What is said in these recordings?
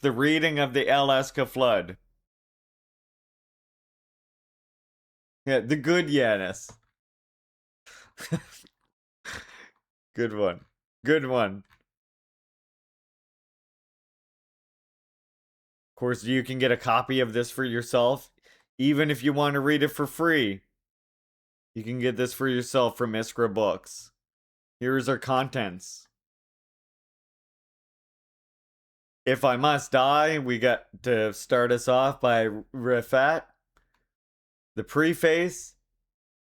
the reading of the Alaska flood. Yeah, the good Yanis. Good one. Good one. Of course, you can get a copy of this for yourself, even if you want to read it for free. You can get this for yourself from Iskra Books. Here's our contents. If I Must Die, we got to start us off by Rifat. The Preface,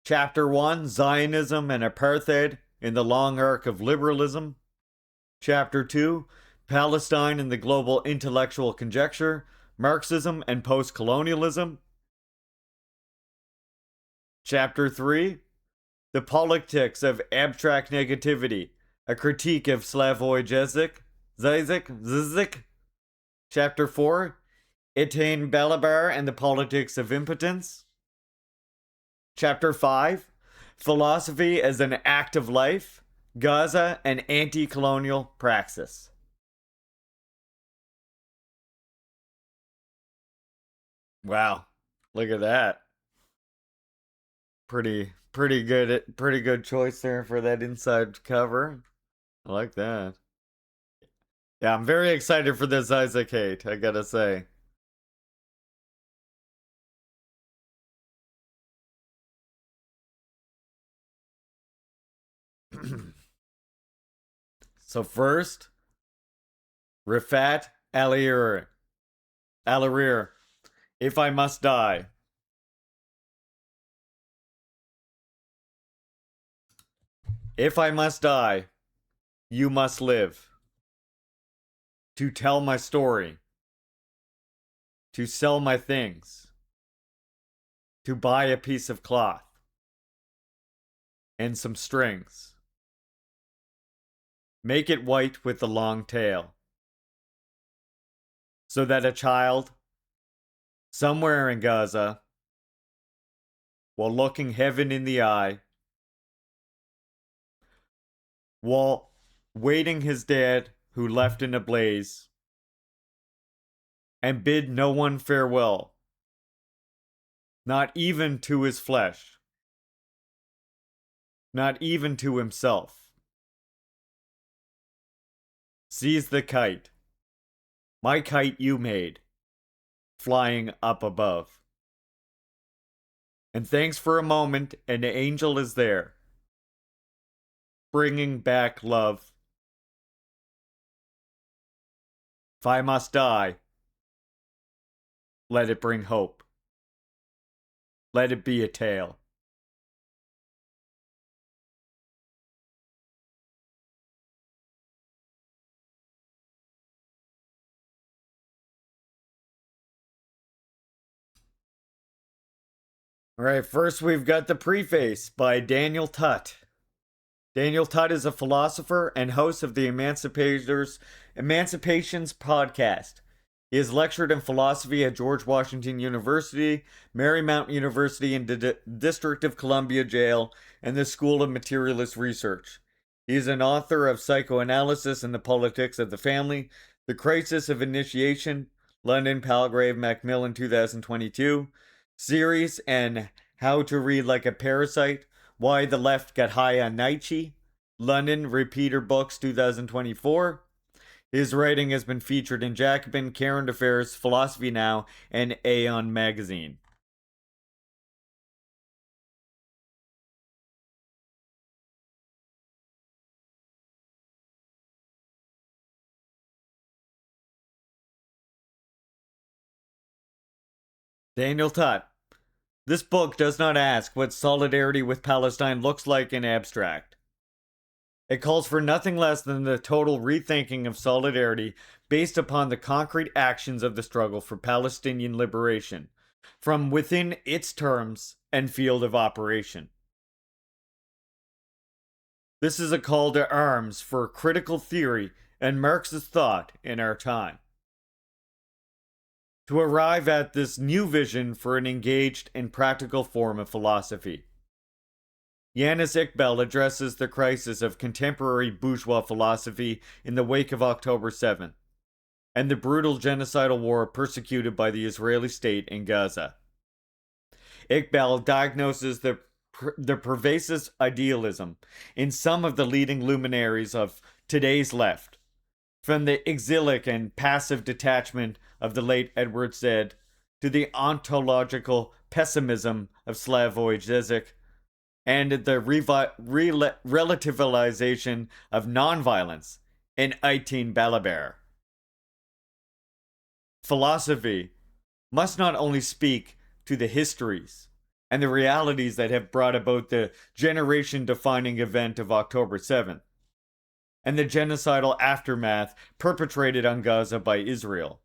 Chapter 1, Zionism and Apartheid in the Long Arc of Liberalism. Chapter 2, Palestine and the Global Intellectual Conjecture, Marxism and Post-Colonialism. Chapter 3, The Politics of Abstract Negativity, a Critique of Slavoj Žižek. Chapter 4, Etain Balabar and the Politics of Impotence. Chapter 5, Philosophy as an Act of Life, Gaza and Anti-Colonial Praxis. Wow, look at that. Pretty good choice there for that inside cover. I like that. Yeah, I'm very excited for this Isaac Hate, I gotta say. So first, Rifat Alarir, If I Must Die. If I must die, you must live. To tell my story. To sell my things. To buy a piece of cloth. And some strings. Make it white with the long tail. So that a child, somewhere in Gaza, while looking heaven in the eye, while waiting his dad who left in a blaze, and bid no one farewell, not even to his flesh, not even to himself. Sees the kite, my kite you made, flying up above. And thanks for a moment, an angel is there, bringing back love. If I must die, let it bring hope. Let it be a tale. All right, first we've got The Preface by Daniel Tutt. Daniel Tutt is a philosopher and host of the Emancipations podcast. He has lectured in philosophy at George Washington University, Marymount University, and the District of Columbia Jail, and the School of Materialist Research. He is an author of Psychoanalysis and the Politics of the Family, The Crisis of Initiation, London, Palgrave Macmillan 2022, series, and How to Read Like a Parasite, Why the Left Got High on Nietzsche, London, Repeater Books 2024. His writing has been featured in Jacobin, Current Affairs, Philosophy Now, and Aeon magazine. Daniel Tutt. This book does not ask what solidarity with Palestine looks like in abstract. It calls for nothing less than the total rethinking of solidarity based upon the concrete actions of the struggle for Palestinian liberation, from within its terms and field of operation. This is a call to arms for critical theory and Marxist thought in our time. To arrive at this new vision for an engaged and practical form of philosophy. Yanis Iqbal addresses the crisis of contemporary bourgeois philosophy in the wake of October 7th. and the brutal genocidal war persecuted by the Israeli state in Gaza. Iqbal diagnoses the pervasive idealism in some of the leading luminaries of today's left, from the exilic and passive detachment of the late Edward Said to the ontological pessimism of Slavoj Žižek and the relativization of nonviolence in Eitin Balaber. Philosophy must not only speak to the histories and the realities that have brought about the generation defining event of October 7th and the genocidal aftermath perpetrated on Gaza by Israel.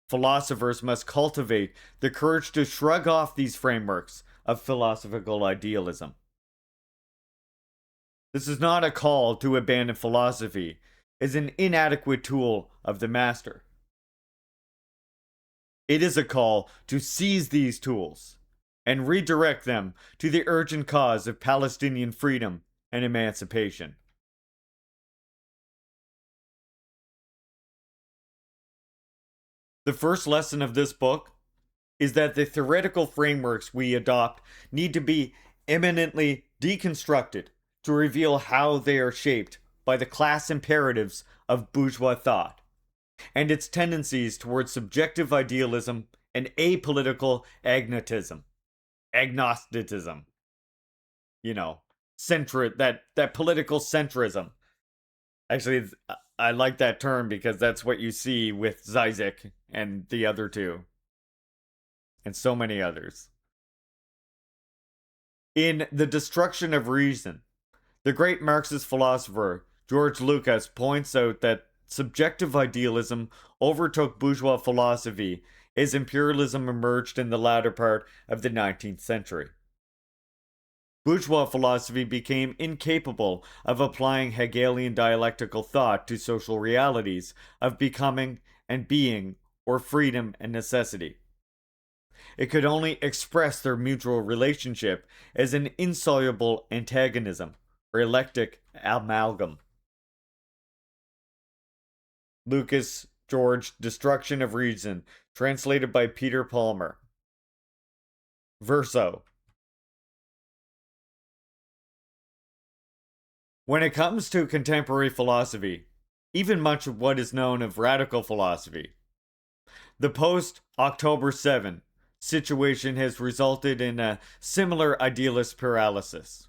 Philosophers must cultivate the courage to shrug off these frameworks of philosophical idealism. This is not a call to abandon philosophy as an inadequate tool of the master. It is a call to seize these tools and redirect them to the urgent cause of Palestinian freedom and emancipation. The first lesson of this book is that the theoretical frameworks we adopt need to be eminently deconstructed to reveal how they are shaped by the class imperatives of bourgeois thought and its tendencies towards subjective idealism and apolitical agnosticism. You know, that political centrism. Actually, I like that term because that's what you see with Žižek and the other two, and so many others. In The Destruction of Reason, the great Marxist philosopher George Lucas points out that subjective idealism overtook bourgeois philosophy as imperialism emerged in the latter part of the 19th century. Bourgeois philosophy became incapable of applying Hegelian dialectical thought to social realities of becoming and being, or freedom and necessity. It could only express their mutual relationship as an insoluble antagonism, or eclectic amalgam. Lucas George, Destruction of Reason, translated by Peter Palmer. Verso. When it comes to contemporary philosophy, even much of what is known of radical philosophy, the post-October 7 situation has resulted in a similar idealist paralysis.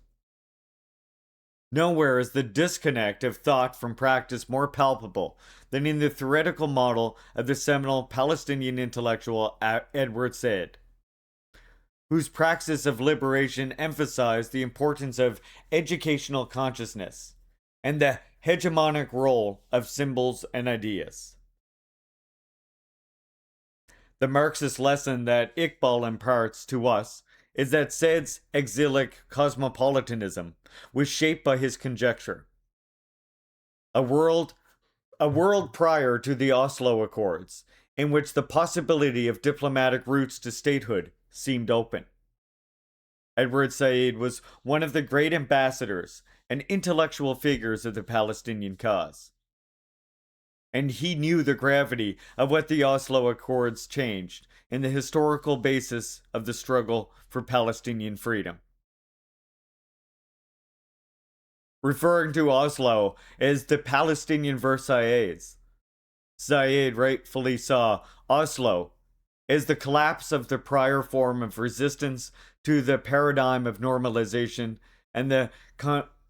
Nowhere is the disconnect of thought from practice more palpable than in the theoretical model of the seminal Palestinian intellectual Edward Said, whose praxis of liberation emphasized the importance of educational consciousness and the hegemonic role of symbols and ideas. The Marxist lesson that Iqbal imparts to us is that Said's exilic cosmopolitanism was shaped by his conjecture. A world prior to the Oslo Accords, in which the possibility of diplomatic routes to statehood seemed open. Edward Said was one of the great ambassadors and intellectual figures of the Palestinian cause. And he knew the gravity of what the Oslo Accords changed in the historical basis of the struggle for Palestinian freedom. Referring to Oslo as the Palestinian Versailles, Said rightfully saw Oslo as the collapse of the prior form of resistance to the paradigm of normalization and the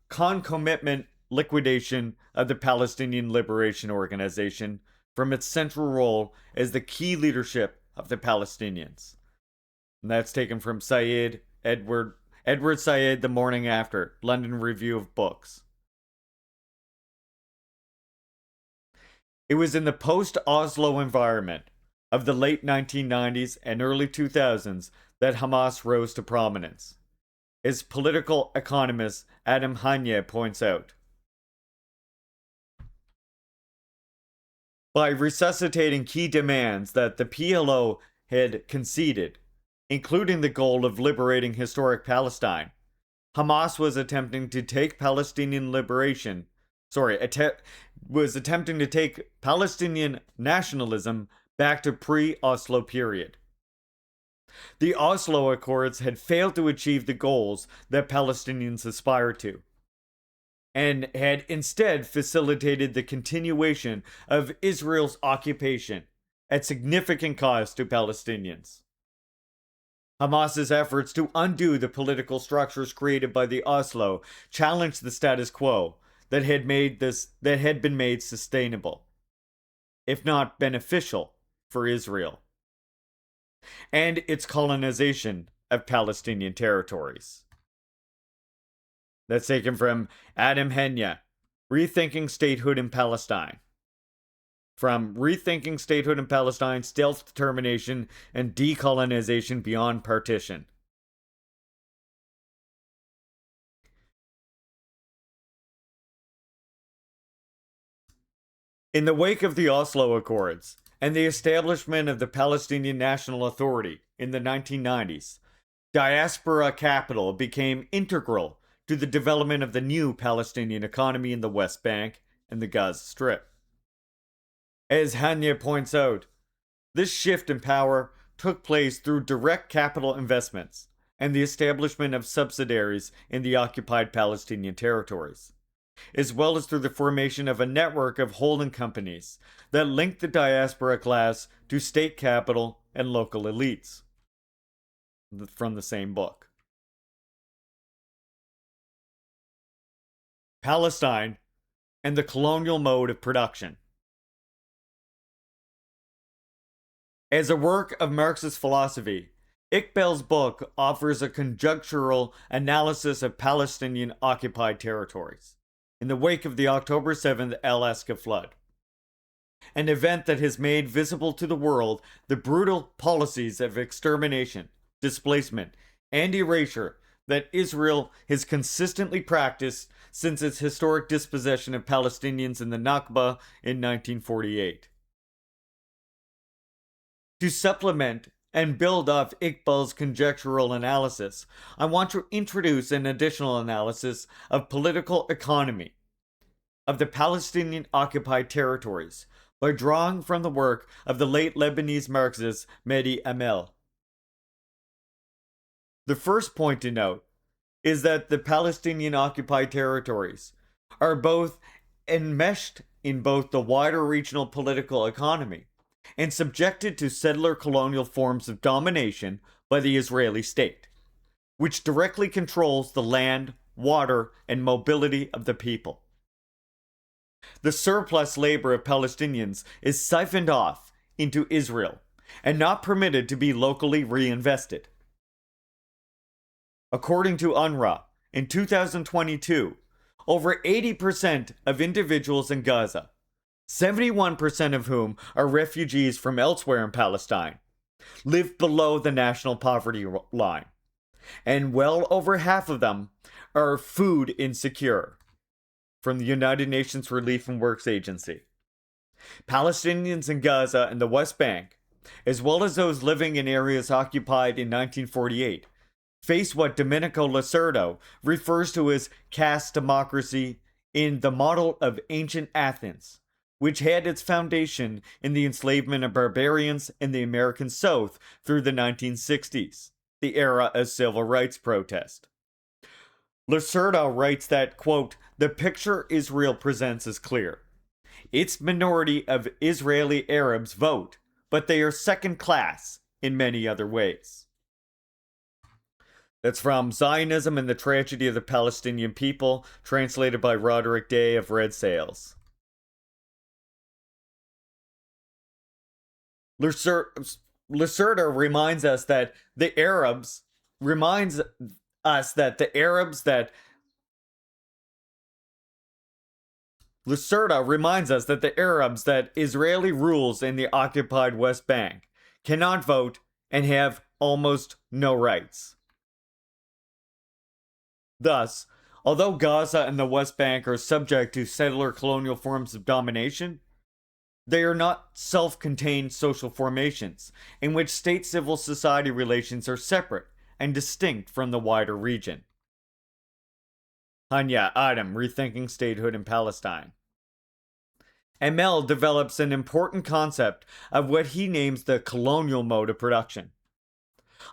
concomitant liquidation of the Palestinian Liberation Organization from its central role as the key leadership of the Palestinians. And that's taken from Edward Said, The Morning After, London Review of Books. It was in the post-Oslo environment of the late 1990s and early 2000s that Hamas rose to prominence, as political economist Adam Hanye points out. By resuscitating key demands that the PLO had conceded, including the goal of liberating historic Palestine, Hamas was attempting to take Palestinian liberation was attempting to take Palestinian nationalism back to pre-Oslo period. The Oslo Accords had failed to achieve the goals that Palestinians aspired to, and had instead facilitated the continuation of Israel's occupation at significant cost to Palestinians. Hamas's efforts to undo the political structures created by the Oslo challenged the status quo that had been made sustainable, if not beneficial, for Israel, and its colonization of Palestinian territories. That's taken from Adam Henya, Rethinking Statehood in Palestine. From Rethinking Statehood in Palestine, Self-Determination, and Decolonization Beyond Partition. In the wake of the Oslo Accords and the establishment of the Palestinian National Authority in the 1990s, diaspora capital became integral to the development of the new Palestinian economy in the West Bank and the Gaza Strip. As Hanya points out, this shift in power took place through direct capital investments and the establishment of subsidiaries in the occupied Palestinian territories, as well as through the formation of a network of holding companies that linked the diaspora class to state capital and local elites. From the same book. Palestine and the colonial mode of production. As a work of Marxist philosophy, Iqbal's book offers a conjunctural analysis of Palestinian occupied territories in the wake of the October 7th Alaska flood, an event that has made visible to the world the brutal policies of extermination, displacement, and erasure that Israel has consistently practiced since its historic dispossession of Palestinians in the Nakba in 1948. To supplement and build off Iqbal's conjectural analysis, I want to introduce an additional analysis of political economy of the Palestinian occupied territories by drawing from the work of the late Lebanese Marxist Mehdi Amel. The first point to note is that the Palestinian occupied territories are both enmeshed in both the wider regional political economy and subjected to settler colonial forms of domination by the Israeli state, which directly controls the land, water, and mobility of the people. The surplus labor of Palestinians is siphoned off into Israel and not permitted to be locally reinvested. According to UNRWA, in 2022, over 80% of individuals in Gaza, 71% of whom are refugees from elsewhere in Palestine, live below the national poverty line, and well over half of them are food insecure, from the United Nations Relief and Works Agency. Palestinians in Gaza and the West Bank, as well as those living in areas occupied in 1948, face what Domenico Lacerda refers to as caste democracy in the model of ancient Athens, which had its foundation in the enslavement of barbarians in the American South through the 1960s, the era of civil rights protest. Lacerda writes that, quote, "The picture Israel presents is clear. Its minority of Israeli Arabs vote, but they are second class in many other ways." That's from Zionism and the Tragedy of the Palestinian People, translated by Roderick Day of Red Sails. Lacerda reminds us that the Arabs that Israeli rules in the occupied West Bank cannot vote and have almost no rights. Thus, although Gaza and the West Bank are subject to settler colonial forms of domination, they are not self-contained social formations in which state-civil society relations are separate and distinct from the wider region. Hanya Adam, Rethinking Statehood in Palestine. ML develops an important concept of what he names the colonial mode of production,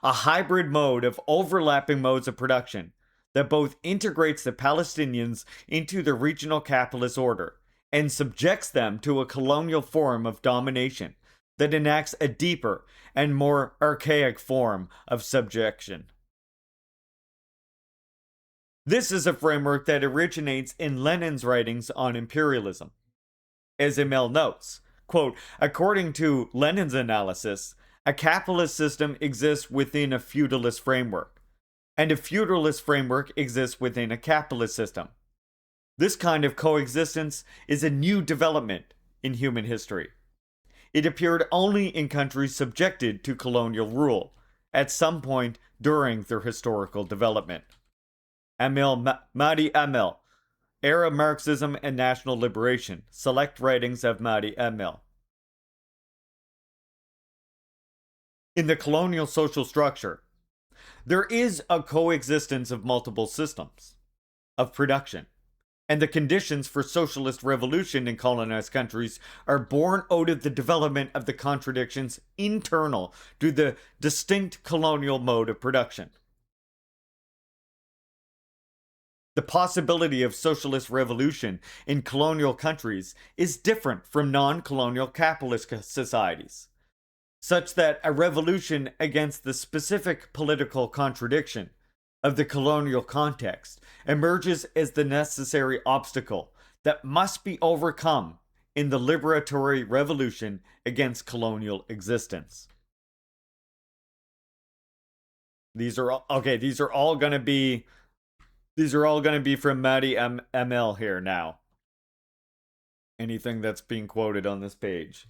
a hybrid mode of overlapping modes of production that both integrates the Palestinians into the regional capitalist order and subjects them to a colonial form of domination that enacts a deeper and more archaic form of subjection. This is a framework that originates in Lenin's writings on imperialism. As Emil notes, quote, according to Lenin's analysis, a capitalist system exists within a feudalist framework, and a feudalist framework exists within a capitalist system. This kind of coexistence is a new development in human history. It appeared only in countries subjected to colonial rule, at some point during their historical development. Mahdi Emil, Arab Marxism and National Liberation. Select writings of Mahdi Emil. In the colonial social structure, there is a coexistence of multiple systems of production, and the conditions for socialist revolution in colonized countries are born out of the development of the contradictions internal to the distinct colonial mode of production. The possibility of socialist revolution in colonial countries is different from non-colonial capitalist societies, such that a revolution against the specific political contradiction of the colonial context emerges as the necessary obstacle that must be overcome in the liberatory revolution against colonial existence. These are all going to be from Mahdi ML here now. Anything that's being quoted on this page.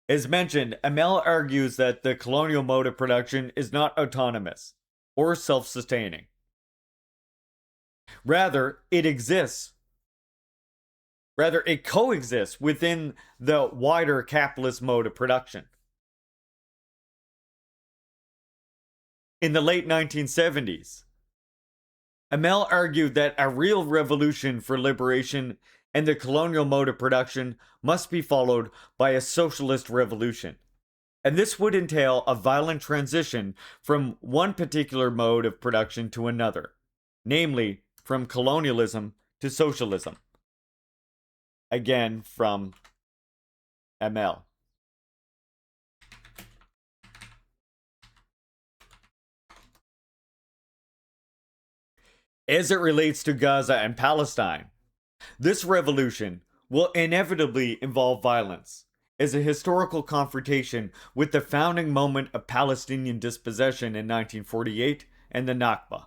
As mentioned, ML argues that the colonial mode of production is not autonomous or self-sustaining. Rather, it coexists within the wider capitalist mode of production. In the late 1970s, Emil argued that a real revolution for liberation and the colonial mode of production must be followed by a socialist revolution. And this would entail a violent transition from one particular mode of production to another, namely from colonialism to socialism. Again, from ML. As it relates to Gaza and Palestine, this revolution will inevitably involve violence as a historical confrontation with the founding moment of Palestinian dispossession in 1948 and the Nakba.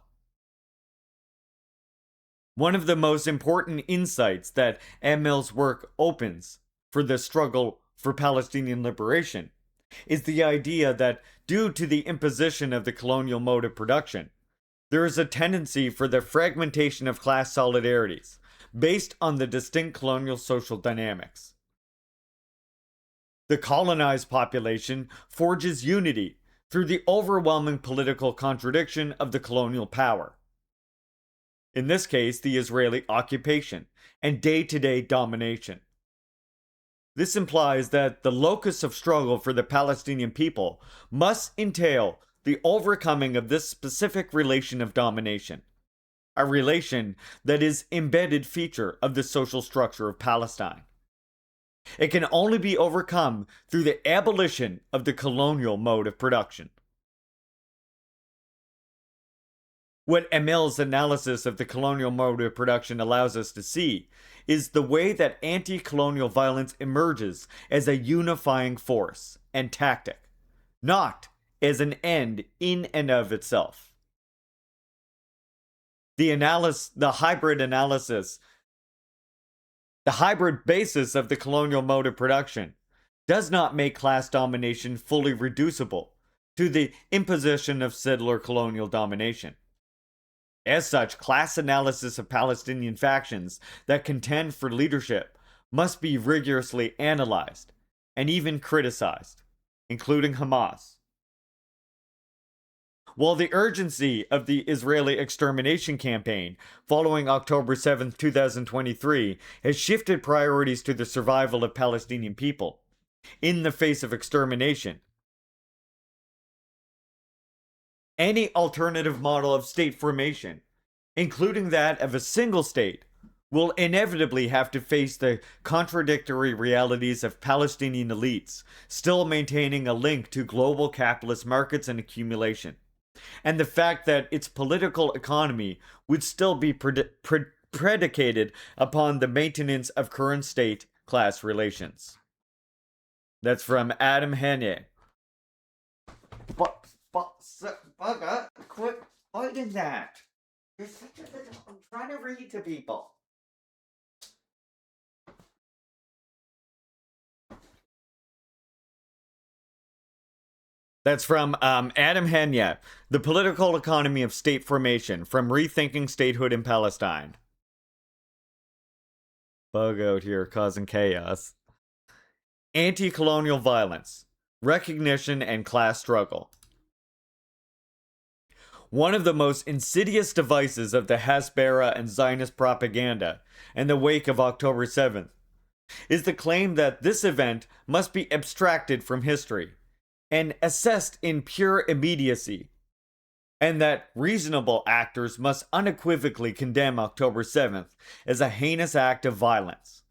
One of the most important insights that Emil's work opens for the struggle for Palestinian liberation is the idea that due to the imposition of the colonial mode of production, there is a tendency for the fragmentation of class solidarities based on the distinct colonial social dynamics. The colonized population forges unity through the overwhelming political contradiction of the colonial power. In this case, the Israeli occupation and day-to-day domination. This implies that the locus of struggle for the Palestinian people must entail the overcoming of this specific relation of domination, a relation that is an embedded feature of the social structure of Palestine. It can only be overcome through the abolition of the colonial mode of production. What Emil's analysis of the colonial mode of production allows us to see is the way that anti-colonial violence emerges as a unifying force and tactic, not as an end in and of itself. The hybrid basis of the colonial mode of production does not make class domination fully reducible to the imposition of settler colonial domination. As such, class analysis of Palestinian factions that contend for leadership must be rigorously analyzed and even criticized, including Hamas. While the urgency of the Israeli extermination campaign following October 7, 2023 has shifted priorities to the survival of Palestinian people in the face of extermination, any alternative model of state formation, including that of a single state, will inevitably have to face the contradictory realities of Palestinian elites still maintaining a link to global capitalist markets and accumulation, and the fact that its political economy would still be predicated upon the maintenance of current state class relations. That's from Adam Henye. Bugger, quit fighting that. I'm trying to read to people. That's from Adam Henye, The Political Economy of State Formation, from Rethinking Statehood in Palestine. Bug out here causing chaos. Anti-colonial violence, recognition, and class struggle. One of the most insidious devices of the Hasbara and Zionist propaganda in the wake of October 7th is the claim that this event must be abstracted from history and assessed in pure immediacy, and that reasonable actors must unequivocally condemn October 7th as a heinous act of violence.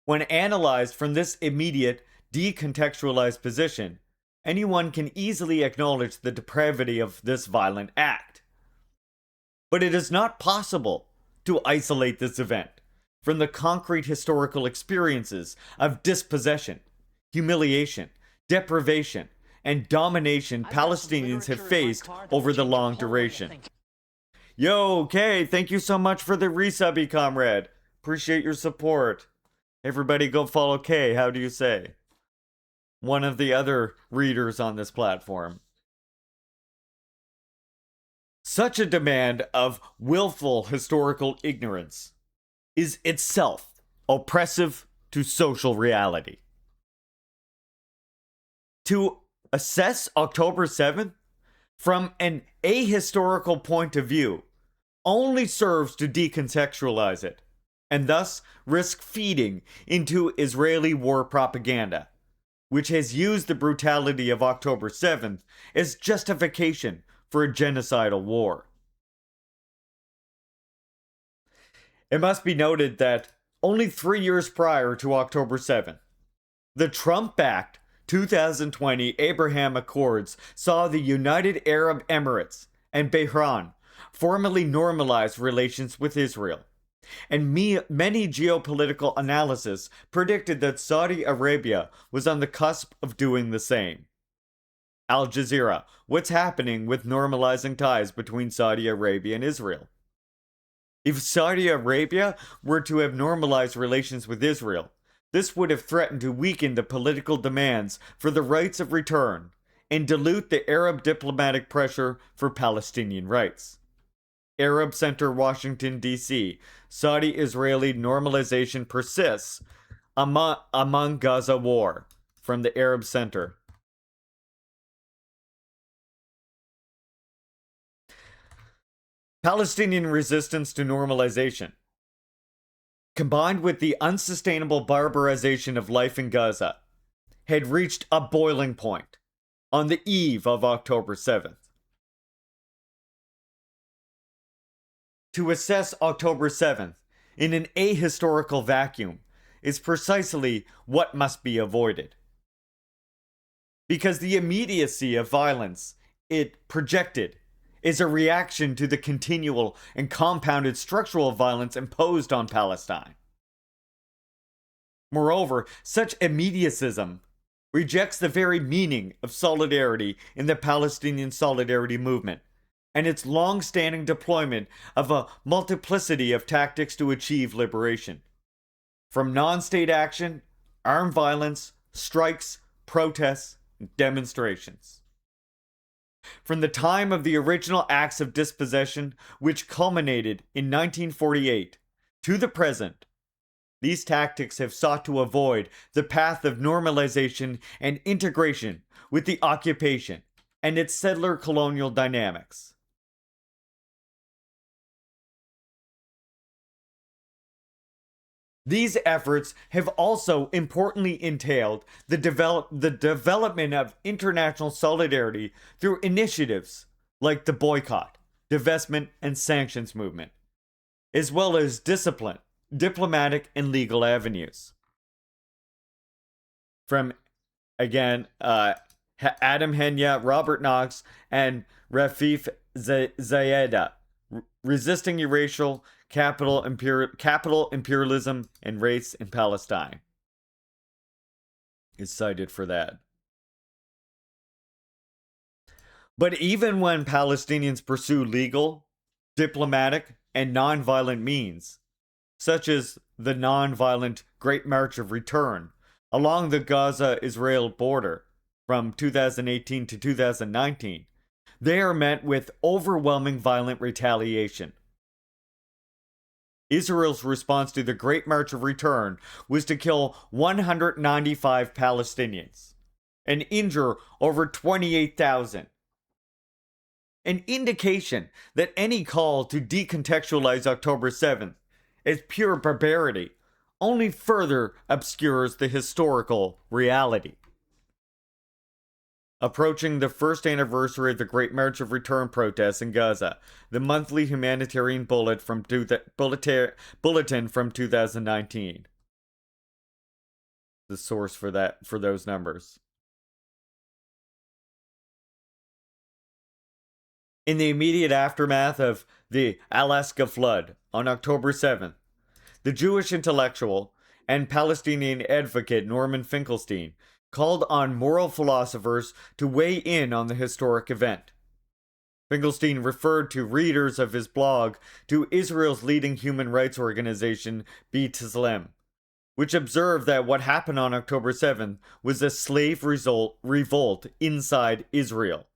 When analyzed from this immediate, decontextualized position, anyone can easily acknowledge the depravity of this violent act. But it is not possible to isolate this event from the concrete historical experiences of dispossession, humiliation, deprivation, and domination Palestinians have faced over the long duration. Yo, Kay, thank you so much for the resubby, comrade. Appreciate your support. Everybody go follow Kay, how do you say? One of the other readers on this platform. Such a demand of willful historical ignorance is itself oppressive to social reality. To assess October 7th from an ahistorical point of view only serves to decontextualize it, and thus risk feeding into Israeli war propaganda, which has used the brutality of October 7th as justification for a genocidal war. It must be noted that only 3 years prior to October 7th, the Trump-backed 2020 Abraham Accords saw the United Arab Emirates and Bahrain formally normalize relations with Israel, and many geopolitical analysis predicted that Saudi Arabia was on the cusp of doing the same. Al Jazeera, what's happening with normalizing ties between Saudi Arabia and Israel? If Saudi Arabia were to have normalized relations with Israel, this would have threatened to weaken the political demands for the rights of return and dilute the Arab diplomatic pressure for Palestinian rights. Arab Center, Washington, D.C. Saudi-Israeli normalization persists among Gaza war. From the Arab Center. Palestinian resistance to normalization, combined with the unsustainable barbarization of life in Gaza, had reached a boiling point on the eve of October 7th. To assess October 7th in an ahistorical vacuum is precisely what must be avoided. Because the immediacy of violence it projected is a reaction to the continual and compounded structural violence imposed on Palestine. Moreover, such immediacism rejects the very meaning of solidarity in the Palestinian Solidarity Movement and its long-standing deployment of a multiplicity of tactics to achieve liberation. From non-state action, armed violence, strikes, protests, and demonstrations. From the time of the original acts of dispossession, which culminated in 1948, to the present, these tactics have sought to avoid the path of normalization and integration with the occupation and its settler colonial dynamics. These efforts have also importantly entailed the development of international solidarity through initiatives like the boycott, divestment, and sanctions movement, as well as discipline, diplomatic, and legal avenues. From, again, Adam Henya, Robert Knox, and Rafif Zayeda, resisting racial capital imperialism and race in Palestine, is cited for that. But even when Palestinians pursue legal, diplomatic, and nonviolent means, such as the nonviolent Great March of Return along the Gaza Israel border from 2018 to 2019, they are met with overwhelming violent retaliation. Israel's response to the Great March of Return was to kill 195 Palestinians and injure over 28,000. An indication that any call to decontextualize October 7th as pure barbarity only further obscures the historical reality. Approaching the first anniversary of the Great March of Return protests in Gaza, the monthly humanitarian bulletin from 2019. The source for those numbers. In the immediate aftermath of the Alaska flood on October 7th, the Jewish intellectual and Palestinian advocate Norman Finkelstein called on moral philosophers to weigh in on the historic event. Finkelstein referred to readers of his blog to Israel's leading human rights organization, B'Tselem, which observed that what happened on October 7th was a slave revolt inside Israel.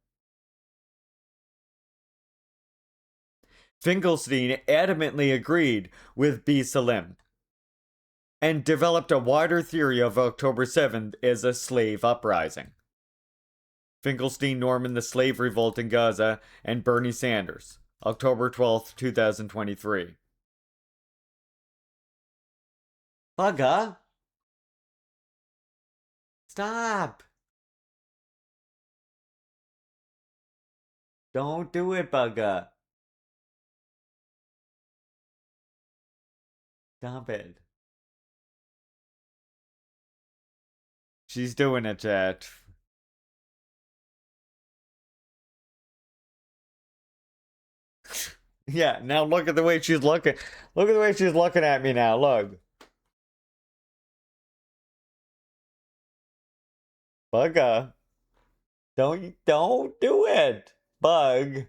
Finkelstein adamantly agreed with B'Tselem and developed a wider theory of October 7th as a slave uprising. Finkelstein, Norman, the Slave Revolt in Gaza, and Bernie Sanders, October 12th, 2023. Bugga! Stop! Don't do it, Bugga! Stop it. She's doing it, chat. Yeah, now look at the way she's looking. Look at the way she's looking at me now. Look. Bugga. Don't do it. Bug.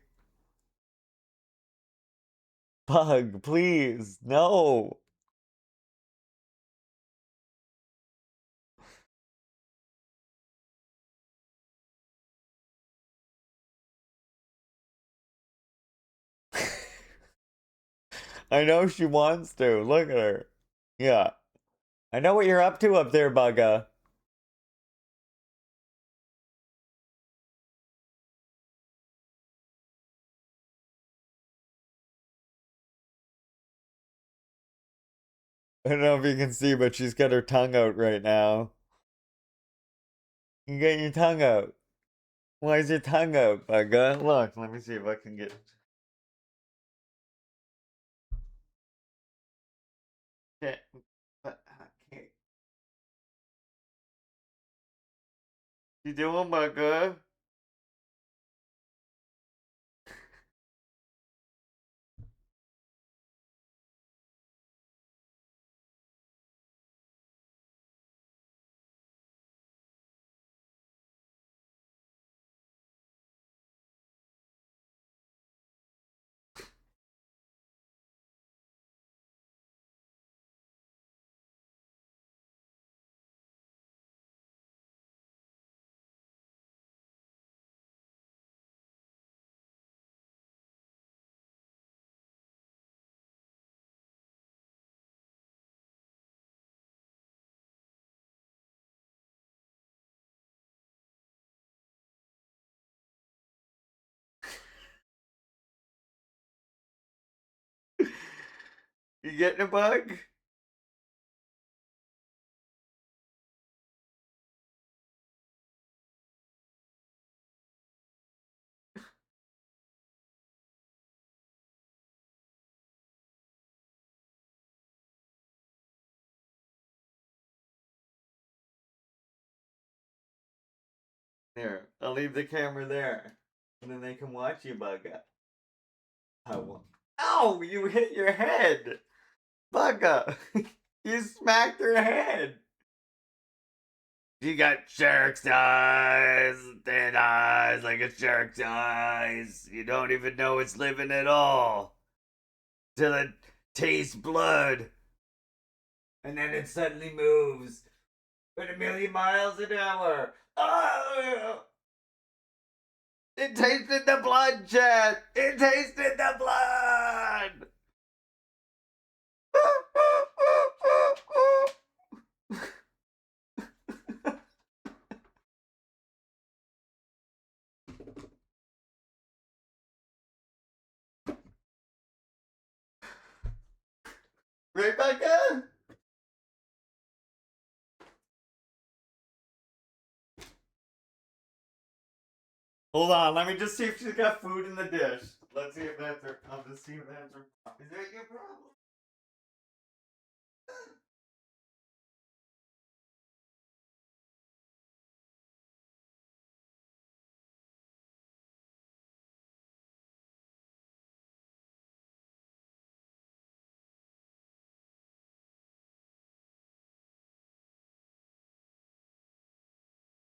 Bug, please. No. I know she wants to. Look at her. Yeah. I know what you're up to up there, Bugga. I don't know if you can see, but she's got her tongue out right now. You get your tongue out. Why is your tongue out, Bugga? Look, let me see if I can get. Okay. You doing, Bugga? You getting a bug? There, I'll leave the camera there. And then they can watch you, Bugga. I will. Ow! You hit your head! Bugga! You smacked your head! You got shark's eyes, dead eyes like a shark's eyes. You don't even know it's living at all. Till it tastes blood. And then it suddenly moves at 1,000,000 miles an hour. Oh! It tasted the blood, Chet! It tasted the blood! Rebecca? Hold on, let me just see if she's got food in the dish. Let's see if that's her. I'll just see if that's her. Is that your problem?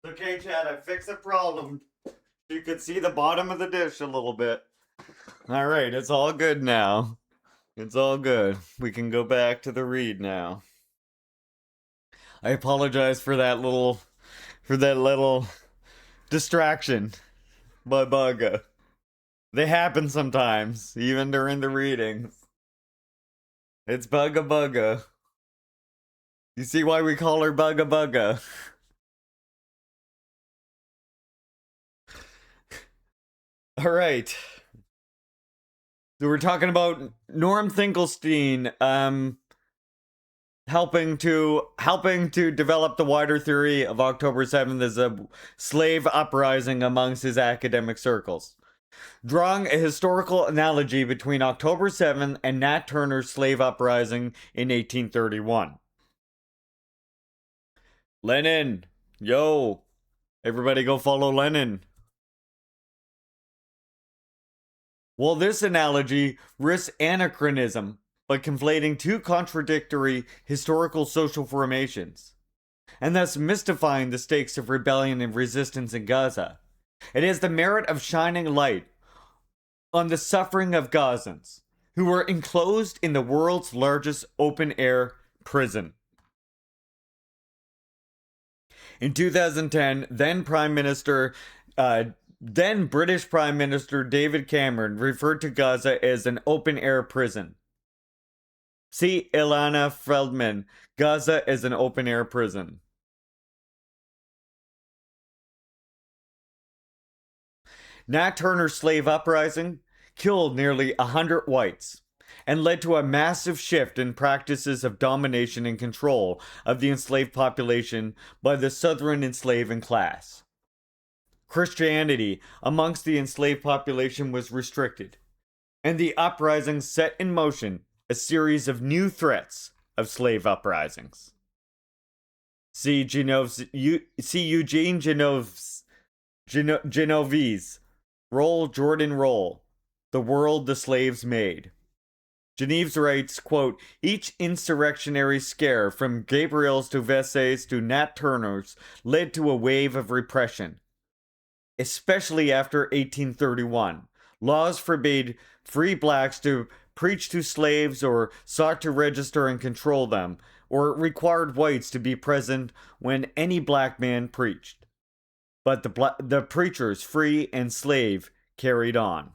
Okay, Chad, I fixed the problem. You could see the bottom of the dish a little bit. Alright, it's all good now. It's all good. We can go back to the read now. I apologize for that little distraction by Bugga. They happen sometimes, even during the readings. It's Bugga Bugga. You see why we call her Bugga Bugga? Alright. So we're talking about Norm Finkelstein, helping to develop the wider theory of October 7th as a slave uprising amongst his academic circles, drawing a historical analogy between October 7th and Nat Turner's slave uprising in 1831. Lenin, yo, everybody go follow Lenin. Well, this analogy risks anachronism by conflating two contradictory historical social formations, and thus mystifying the stakes of rebellion and resistance in Gaza. It has the merit of shining light on the suffering of Gazans, who were enclosed in the world's largest open-air prison. In 2010, then British Prime Minister David Cameron referred to Gaza as an open-air prison. See Ilana Feldman, Gaza as an open-air prison. Nat Turner's slave uprising killed nearly 100 whites and led to a massive shift in practices of domination and control of the enslaved population by the Southern enslaving class. Christianity amongst the enslaved population was restricted, and the uprising set in motion a series of new threats of slave uprisings. See Eugene Genovese. Roll, Jordan, roll. The world the slaves made. Geneves writes, quote, each insurrectionary scare from Gabriel's to Vesey's to Nat Turner's led to a wave of repression. Especially after 1831, laws forbade free blacks to preach to slaves or sought to register and control them, or required whites to be present when any black man preached. But the preachers, free and slave, carried on.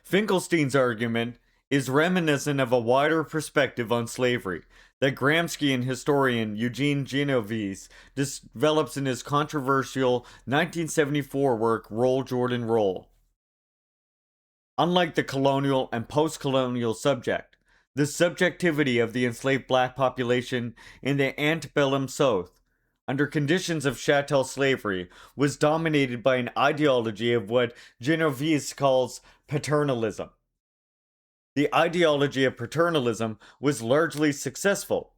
Finkelstein's argument is reminiscent of a wider perspective on slavery that Gramscian historian Eugene Genovese develops in his controversial 1974 work Roll Jordan Roll. Unlike the colonial and post colonial subject, the subjectivity of the enslaved black population in the antebellum South, under conditions of chattel slavery, was dominated by an ideology of what Genovese calls paternalism. The ideology of paternalism was largely successful,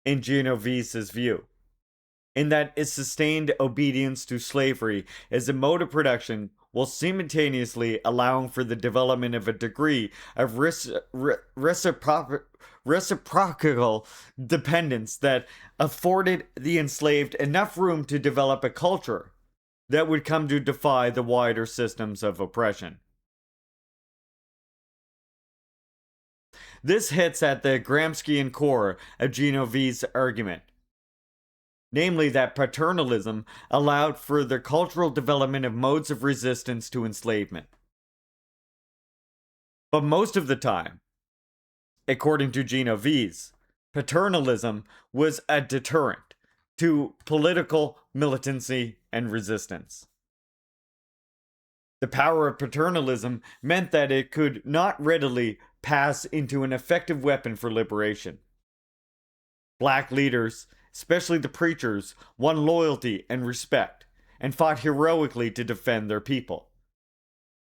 in Genovese's view, in that it sustained obedience to slavery as a mode of production while simultaneously allowing for the development of a degree of reciprocal dependence that afforded the enslaved enough room to develop a culture that would come to defy the wider systems of oppression. This hits at the Gramscian core of Genovese's argument, namely that paternalism allowed for the cultural development of modes of resistance to enslavement. But most of the time, according to Genovese, paternalism was a deterrent to political militancy and resistance. The power of paternalism meant that it could not readily pass into an effective weapon for liberation. Black leaders, especially the preachers, won loyalty and respect and fought heroically to defend their people.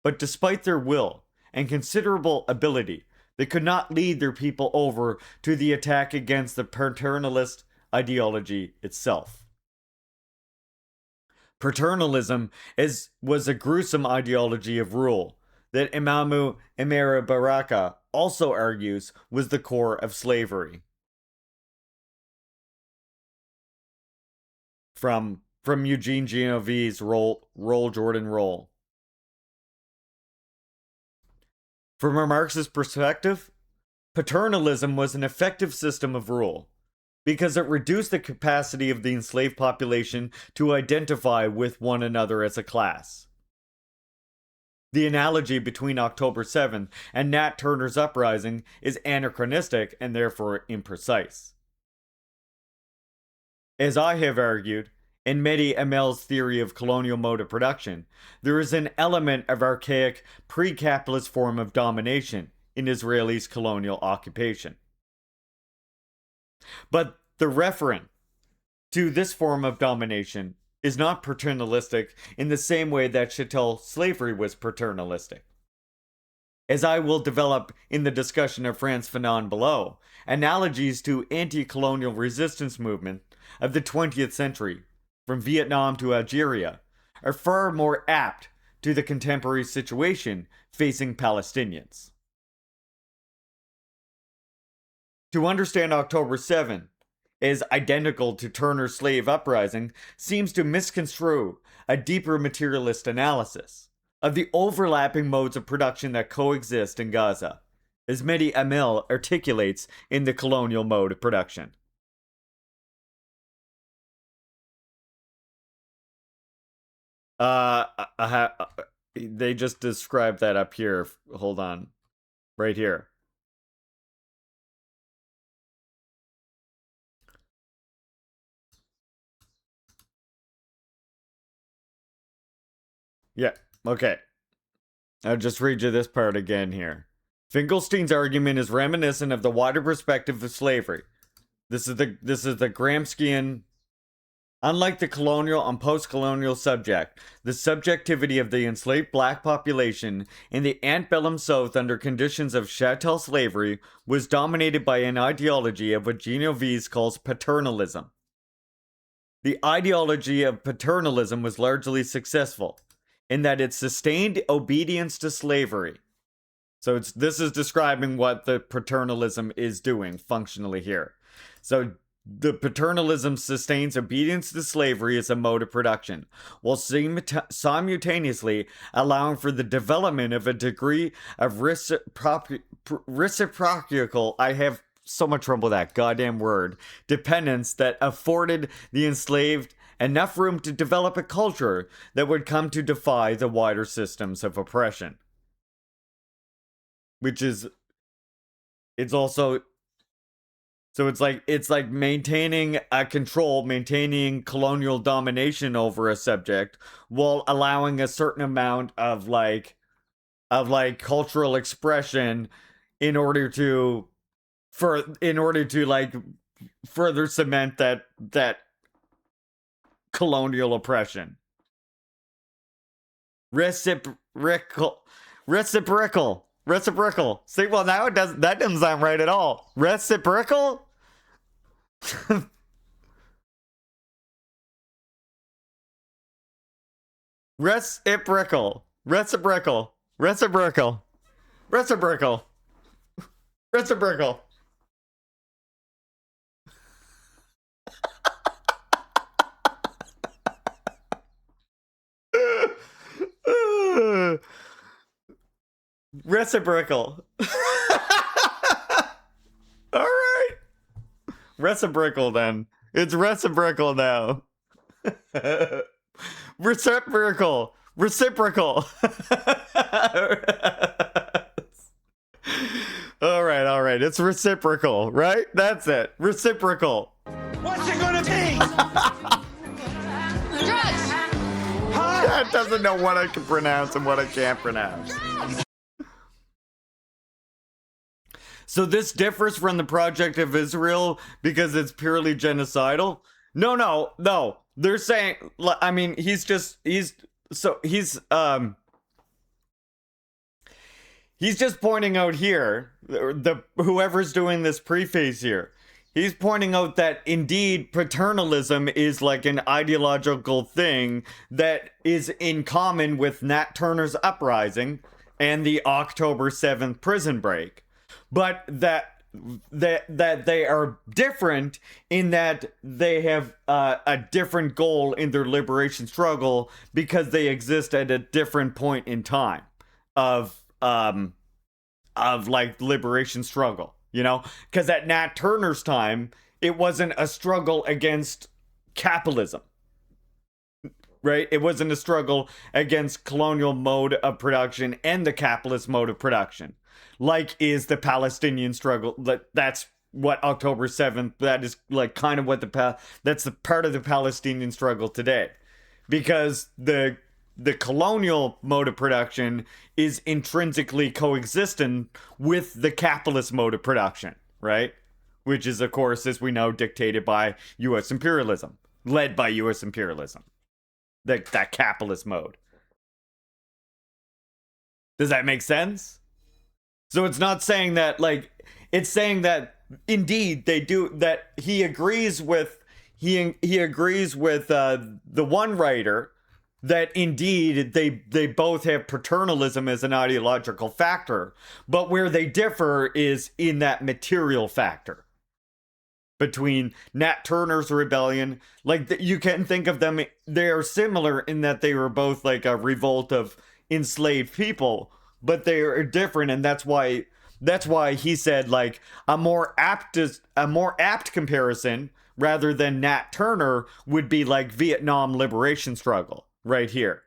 But despite their will and considerable ability, they could not lead their people over to the attack against the paternalist ideology itself. Paternalism was a gruesome ideology of rule that Imamu Emera Baraka also argues was the core of slavery. From Eugene Genovese, Roll Jordan Roll. From a Marxist perspective, paternalism was an effective system of rule because it reduced the capacity of the enslaved population to identify with one another as a class. The analogy between October 7th and Nat Turner's uprising is anachronistic and therefore imprecise. As I have argued, in Mehdi Amel's theory of colonial mode of production, there is an element of archaic pre-capitalist form of domination in Israel's colonial occupation. But the referent to this form of domination is not paternalistic in the same way that chattel slavery was paternalistic. As I will develop in the discussion of Frantz Fanon below, analogies to anti-colonial resistance movement of the 20th century, from Vietnam to Algeria, are far more apt to the contemporary situation facing Palestinians. To understand October 7 as identical to Turner's slave uprising seems to misconstrue a deeper materialist analysis of the overlapping modes of production that coexist in Gaza, as Mehdi Amel articulates in the colonial mode of production. They just described that up here. Hold on. Right here. Yeah, okay. I'll just read you this part again here. Finkelstein's argument is reminiscent of the wider perspective of slavery. This is the Gramscian. Unlike the colonial and post-colonial subject, the subjectivity of the enslaved black population in the antebellum South under conditions of chattel slavery was dominated by an ideology of what Genovese calls paternalism. The ideology of paternalism was largely successful in that it sustained obedience to slavery. So this is describing what the paternalism is doing functionally here. So the paternalism sustains obedience to slavery as a mode of production, while simultaneously allowing for the development of a degree of reciprocal, I have so much trouble with that goddamn word, dependence that afforded the enslaved enough room to develop a culture that would come to defy the wider systems of oppression. Which is, it's also So it's like maintaining a control, maintaining colonial domination over a subject while allowing a certain amount of like cultural expression in order to in order to like further cement that colonial oppression. Reciprocal. Reciprocal. Reciprocal. See, well, now that doesn't sound right at all. Reciprocal? Reciprocal. Reciprocal. Reciprocal. Reciprocal. Reciprocal. Reciprocal. All right. Reciprocal then. It's reciprocal now. Reciprocal. Reciprocal. All right. It's reciprocal, right? That's it. Reciprocal. What's it gonna be? Drugs! That doesn't know what I can pronounce and what I can't pronounce. So this differs from the Project of Israel because it's purely genocidal? No. They're saying, I mean, he's just pointing out here, whoever's doing this preface here, he's pointing out that indeed paternalism is like an ideological thing that is in common with Nat Turner's uprising and the October 7th prison break. But that they are different in that they have a different goal in their liberation struggle because they exist at a different point in time of like liberation struggle, you know? Because at Nat Turner's time, it wasn't a struggle against capitalism, right? It wasn't a struggle against colonial mode of production and the capitalist mode of production, like is the Palestinian struggle. That's what October 7th, that is like kind of what that's the part of the Palestinian struggle today. Because the colonial mode of production is intrinsically coexistent with the capitalist mode of production, right? Which is, of course, as we know, dictated by U.S. imperialism, led by U.S. imperialism. That capitalist mode. Does that make sense? So it's not saying that, like, it's saying that indeed they do, that he agrees with the one writer that indeed they both have paternalism as an ideological factor, but where they differ is in that material factor between Nat Turner's rebellion. Like, you can think of them, they are similar in that they were both like a revolt of enslaved people, but they are different, and that's why he said like a more apt comparison rather than Nat Turner would be like Vietnam liberation struggle right here,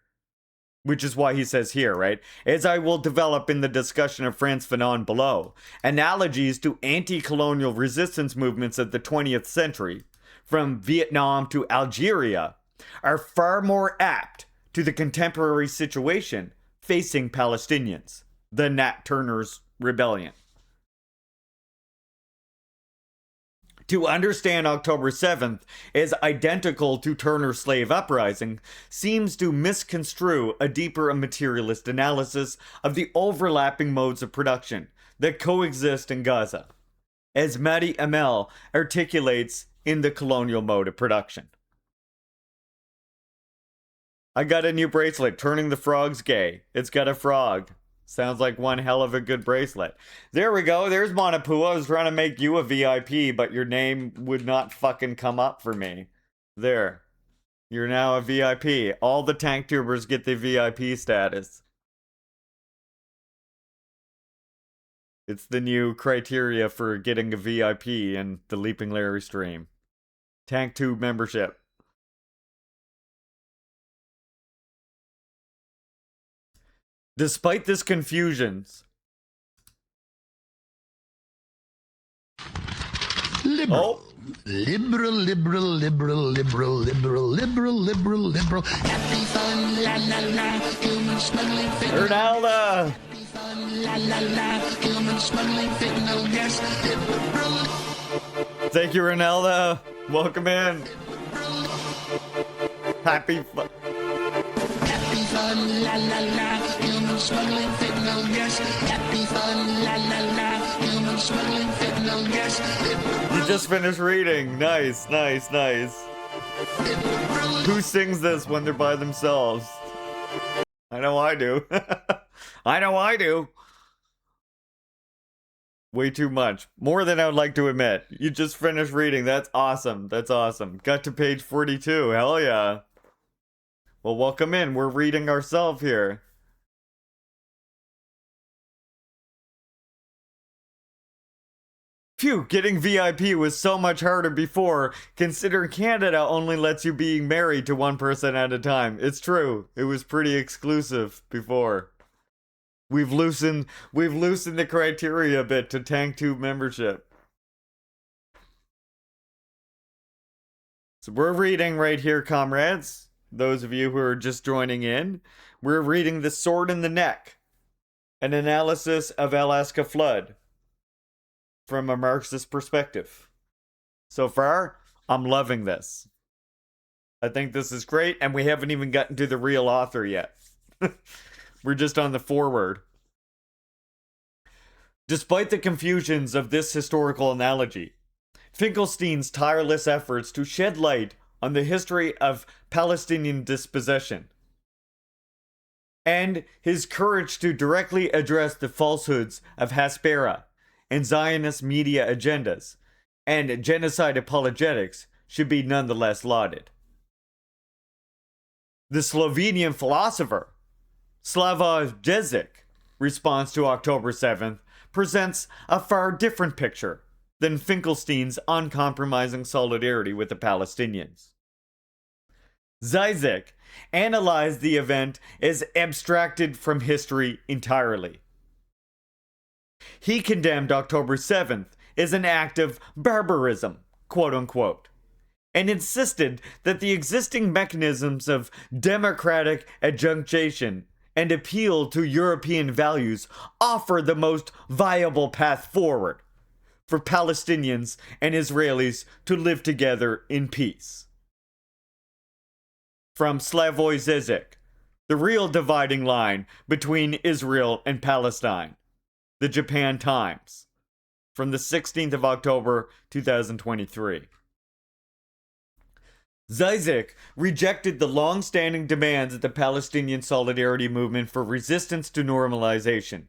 which is why he says here, right, as I will develop in the discussion of Frantz Fanon below, analogies to anti-colonial resistance movements of the 20th century, from Vietnam to Algeria, are far more apt to the contemporary situation facing Palestinians than Nat Turner's rebellion. To understand October 7th as identical to Turner's slave uprising seems to misconstrue a deeper materialist analysis of the overlapping modes of production that coexist in Gaza, as Madi Amel articulates in The Colonial Mode of Production. I got a new bracelet, Turning the Frogs Gay. It's got a frog. Sounds like one hell of a good bracelet. There we go. There's Monopua. I was trying to make you a VIP, but your name would not fucking come up for me. There. You're now a VIP. All the tank tubers get the VIP status. It's the new criteria for getting a VIP in the Leaping Larry stream. Tank tube membership. Despite this confusions. liberal. Oh, Liberal, liberal, liberal, liberal, liberal, liberal, liberal, liberal. Happy fun, la la la. Human smuggling fentanyl. Ronaldo. Happy fun, la la la. Human smuggling fentanyl gas. Liberal. Thank you, Ronaldo. Welcome in. Happy fun. Happy fun, la la la. Human smuggling fentanyl gas. Happy fun, la la la. Human smuggling fentanyl gas. You just finished reading. Nice, nice, nice. Who sings this when they're by themselves? I know I do. I know I do. Way too much. More than I would like to admit. You just finished reading. That's awesome. That's awesome. Got to page 42. Hell yeah. Well, welcome in. We're reading ourselves here. Phew, getting VIP was so much harder before, considering Canada only lets you be married to one person at a time. It's true. It was pretty exclusive before. We've loosened the criteria a bit to tank tube membership. So we're reading right here, comrades. Those of you who are just joining in, we're reading The Sword in the Neck, an analysis of Alaska flood from a Marxist perspective. So far, I'm loving this. I think this is great, and we haven't even gotten to the real author yet. We're just on the foreword. Despite the confusions of this historical analogy, Finkelstein's tireless efforts to shed light on the history of Palestinian dispossession, and his courage to directly address the falsehoods of Haspera and Zionist media agendas and genocide apologetics should be nonetheless lauded. The Slovenian philosopher Slavoj Žižek response to October 7th presents a far different picture than Finkelstein's uncompromising solidarity with the Palestinians. Žižek analyzed the event as abstracted from history entirely. He condemned October 7th as an act of barbarism, quote unquote, and insisted that the existing mechanisms of democratic adjunction and appeal to European values offer the most viable path forward for Palestinians and Israelis to live together in peace. From Slavoj Žižek, The Real Dividing Line Between Israel and Palestine, The Japan Times, from the 16th of October, 2023. Žižek rejected the long-standing demands of the Palestinian Solidarity Movement for resistance to normalization,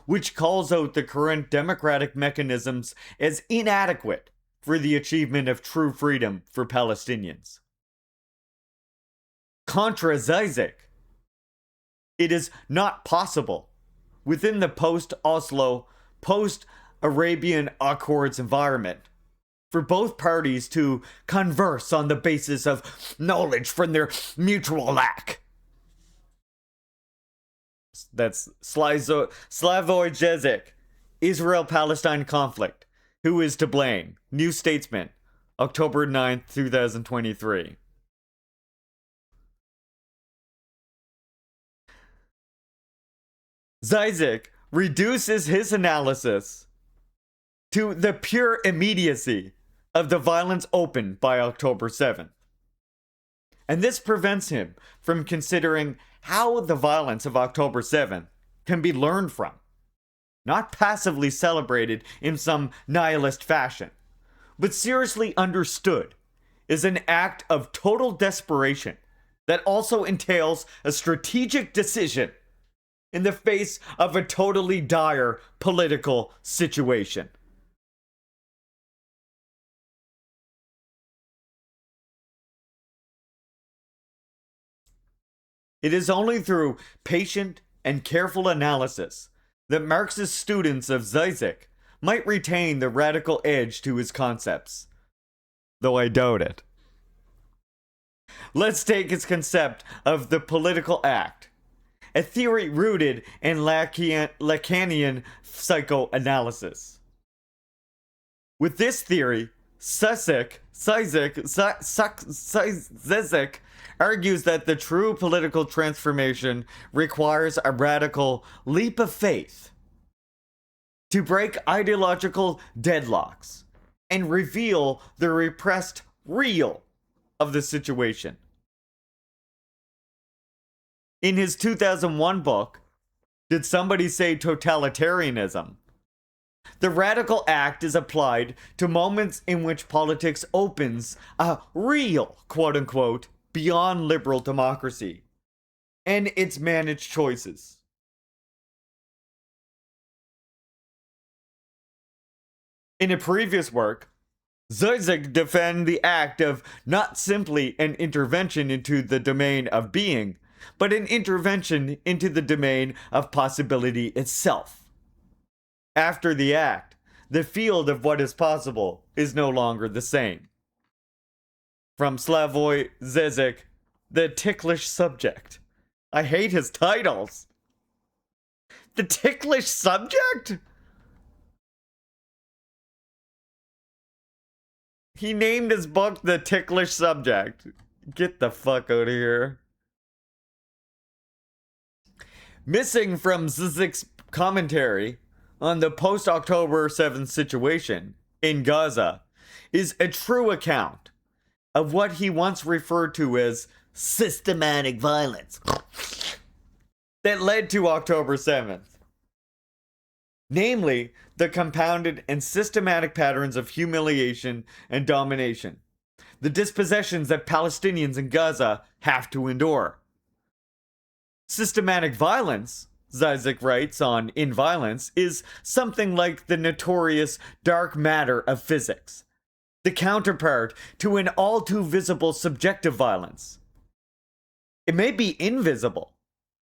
which calls out the current democratic mechanisms as inadequate for the achievement of true freedom for Palestinians. Contra Žižek, it is not possible within the post-Oslo, post-Arabian Accords environment for both parties to converse on the basis of knowledge from their mutual lack. That's Slavoj Žižek, Israel-Palestine conflict. Who is to blame? New Statesman, October 9th, 2023. Žižek reduces his analysis to the pure immediacy of the violence opened by October 7th. And this prevents him from considering how the violence of October 7th can be learned from, not passively celebrated in some nihilist fashion, but seriously understood as an act of total desperation that also entails a strategic decision in the face of a totally dire political situation. It is only through patient and careful analysis that Marxist students of Žižek might retain the radical edge to his concepts, though I doubt it. Let's take his concept of the political act, a theory rooted in Lacanian psychoanalysis. With this theory, Zizek argues that the true political transformation requires a radical leap of faith to break ideological deadlocks and reveal the repressed real of the situation. In his 2001 book, Did Somebody Say Totalitarianism?, the radical act is applied to moments in which politics opens a real, quote-unquote, beyond liberal democracy and its managed choices. In a previous work, Zizek defended the act of not simply an intervention into the domain of being, but an intervention into the domain of possibility itself. After the act, the field of what is possible is no longer the same. From Slavoj Zizek, The Ticklish Subject. I hate his titles. The Ticklish Subject? He named his book The Ticklish Subject. Get the fuck out of here. Missing from Zizek's commentary on the post-October 7th situation in Gaza is a true account of what he once referred to as systematic violence that led to October 7th. Namely, the compounded and systematic patterns of humiliation and domination, the dispossessions that Palestinians in Gaza have to endure. Systematic violence, Zizek writes on In Violence, is something like the notorious dark matter of physics, the counterpart to an all too visible subjective violence. It may be invisible,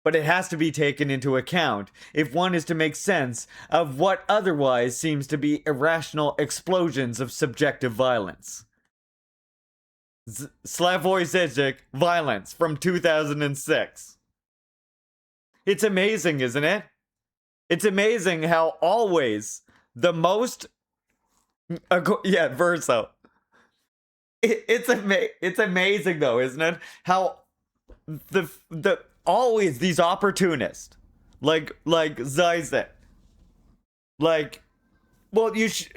but it has to be taken into account if one is to make sense of what otherwise seems to be irrational explosions of subjective violence. Slavoj Zizek, Violence, from 2006. It's amazing, isn't it? It's amazing how always the most... yeah, Verso. It's amazing though, isn't it? How the always these opportunists, like Zizek, like, well, this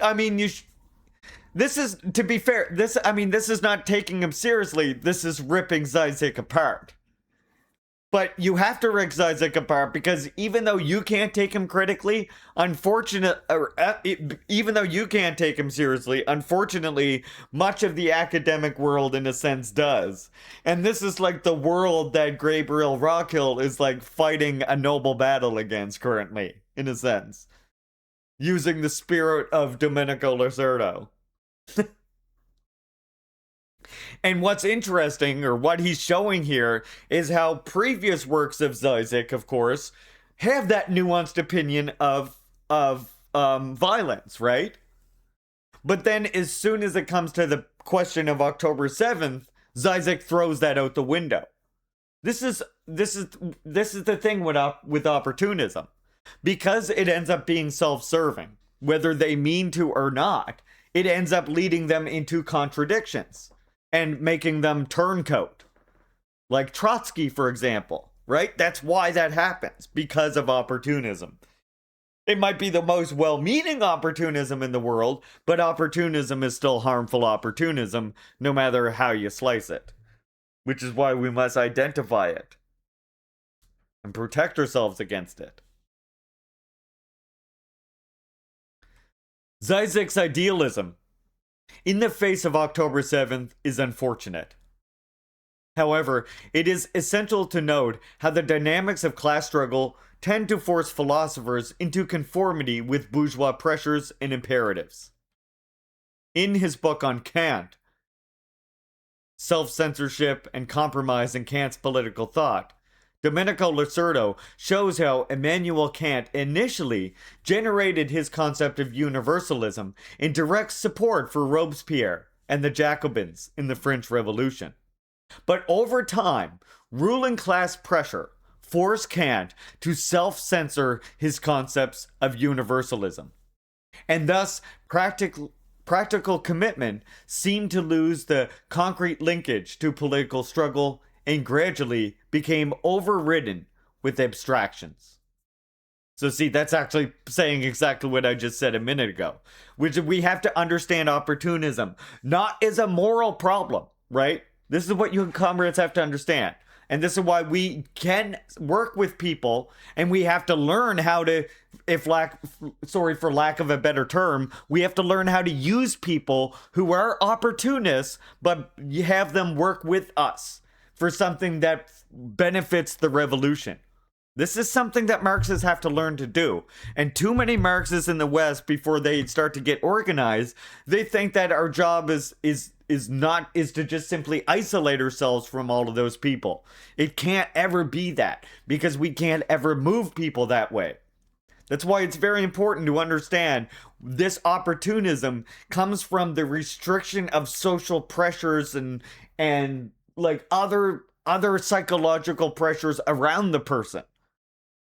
is, to be fair, this is not taking him seriously. This is ripping Zizek apart. But you have to rip Zizek apart because even though you can't take him critically, even though you can't take him seriously, unfortunately, much of the academic world, in a sense, does. And this is like the world that Gabriel Rockhill is like fighting a noble battle against currently, in a sense, using the spirit of Domenico Lacerda. And what's interesting, or what he's showing here, is how previous works of Zizek, of course, have that nuanced opinion of violence, right? But then as soon as it comes to the question of October 7th, Zizek throws that out the window. This is the thing with opportunism. Because it ends up being self-serving, whether they mean to or not, it ends up leading them into contradictions and making them turncoat. Like Trotsky, for example, right? That's why that happens, because of opportunism. It might be the most well-meaning opportunism in the world, but opportunism is still harmful opportunism, no matter how you slice it. Which is why we must identify it and protect ourselves against it. Zizek's idealism in the face of October 7th is unfortunate. However, it is essential to note how the dynamics of class struggle tend to force philosophers into conformity with bourgeois pressures and imperatives. In his book on Kant, Self-Censorship and Compromise in Kant's Political Thought, Domenico Lacerda shows how Immanuel Kant initially generated his concept of universalism in direct support for Robespierre and the Jacobins in the French Revolution. But over time, ruling class pressure forced Kant to self-censor his concepts of universalism, and thus practical commitment seemed to lose the concrete linkage to political struggle and gradually became overridden with abstractions. So, see, that's actually saying exactly what I just said a minute ago, which we have to understand opportunism not as a moral problem, right? This is what you comrades have to understand. And this is why we can work with people and we have to learn how to, for lack of a better term, we have to learn how to use people who are opportunists, but you have them work with us for something that benefits the revolution. This is something that Marxists have to learn to do. And too many Marxists in the West, before they start to get organized, they think that our job is to just simply isolate ourselves from all of those people. It can't ever be that, because we can't ever move people that way. That's why it's very important to understand this opportunism comes from the restriction of social pressures and like other psychological pressures around the person.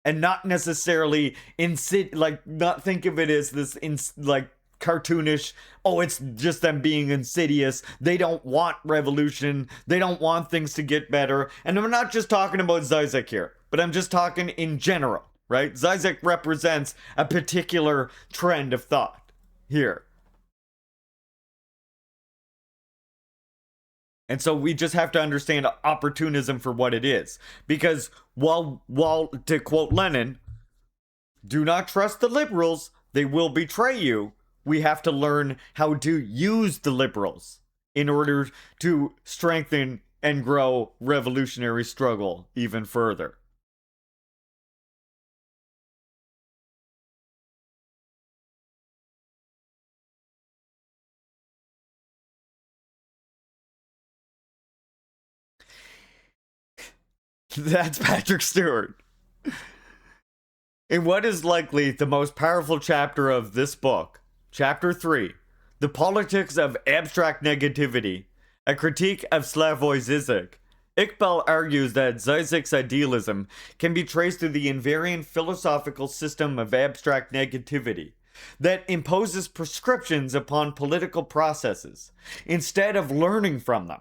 And not necessarily not think of it as this cartoonish, oh, it's just them being insidious. They don't want revolution. They don't want things to get better. And I'm not just talking about Zizek here, but I'm just talking in general, right? Zizek represents a particular trend of thought here. And so we just have to understand opportunism for what it is. Because while to quote Lenin, do not trust the liberals, they will betray you. We have to learn how to use the liberals in order to strengthen and grow revolutionary struggle even further. That's Patrick Stewart. In what is likely the most powerful chapter of this book, Chapter 3, The Politics of Abstract Negativity, a critique of Slavoj Zizek, Iqbal argues that Zizek's idealism can be traced to the invariant philosophical system of abstract negativity that imposes prescriptions upon political processes instead of learning from them.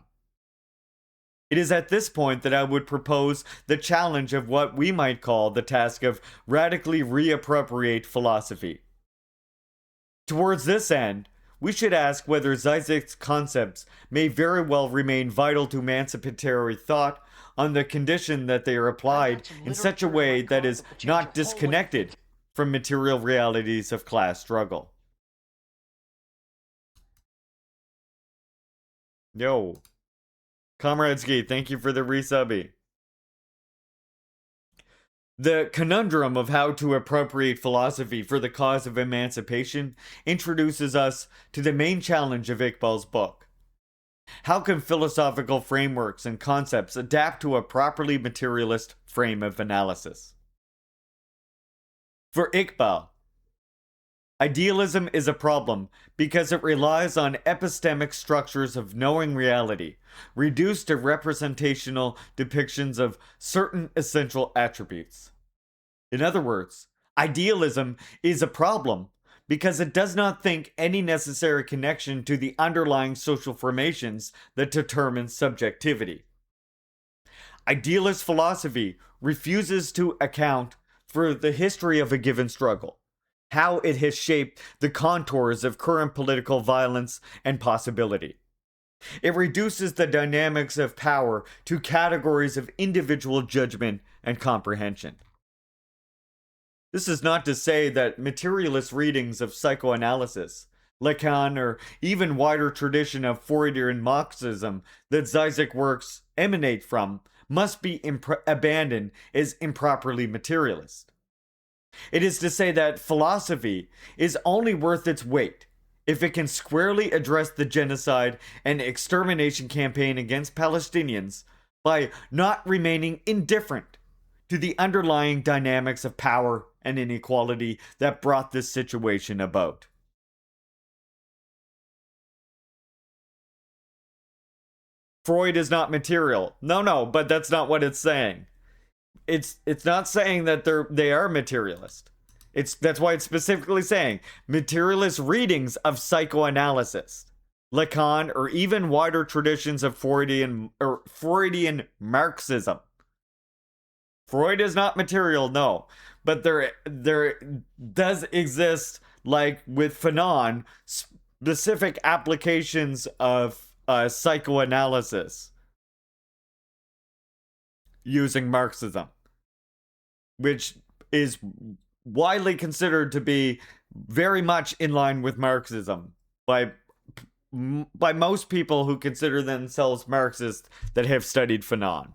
It is at this point that I would propose the challenge of what we might call the task of radically reappropriate philosophy. Towards this end, we should ask whether Zizek's concepts may very well remain vital to emancipatory thought on the condition that they are applied in such a way that is not disconnected from material realities of class struggle. Yo. Comradeski, thank you for the resubby. The conundrum of how to appropriate philosophy for the cause of emancipation introduces us to the main challenge of Iqbal's book. How can philosophical frameworks and concepts adapt to a properly materialist frame of analysis? For Iqbal, idealism is a problem because it relies on epistemic structures of knowing reality, reduced to representational depictions of certain essential attributes. In other words, idealism is a problem because it does not think any necessary connection to the underlying social formations that determine subjectivity. Idealist philosophy refuses to account for the history of a given struggle, how it has shaped the contours of current political violence and possibility. It reduces the dynamics of power to categories of individual judgment and comprehension. This is not to say that materialist readings of psychoanalysis, Lacan, or even wider tradition of Freudian Marxism that Zizek works emanate from must be abandoned as improperly materialist. It is to say that philosophy is only worth its weight if it can squarely address the genocide and extermination campaign against Palestinians by not remaining indifferent to the underlying dynamics of power and inequality that brought this situation about. Freud is not material. No, but that's not what it's saying. It's not saying that they are materialist. That's why it's specifically saying materialist readings of psychoanalysis, Lacan, or even wider traditions of Freudian Marxism. Freud is not material, no, but there does exist, like with Fanon, specific applications of psychoanalysis using Marxism, which is widely considered to be very much in line with Marxism by most people who consider themselves Marxist that have studied Fanon.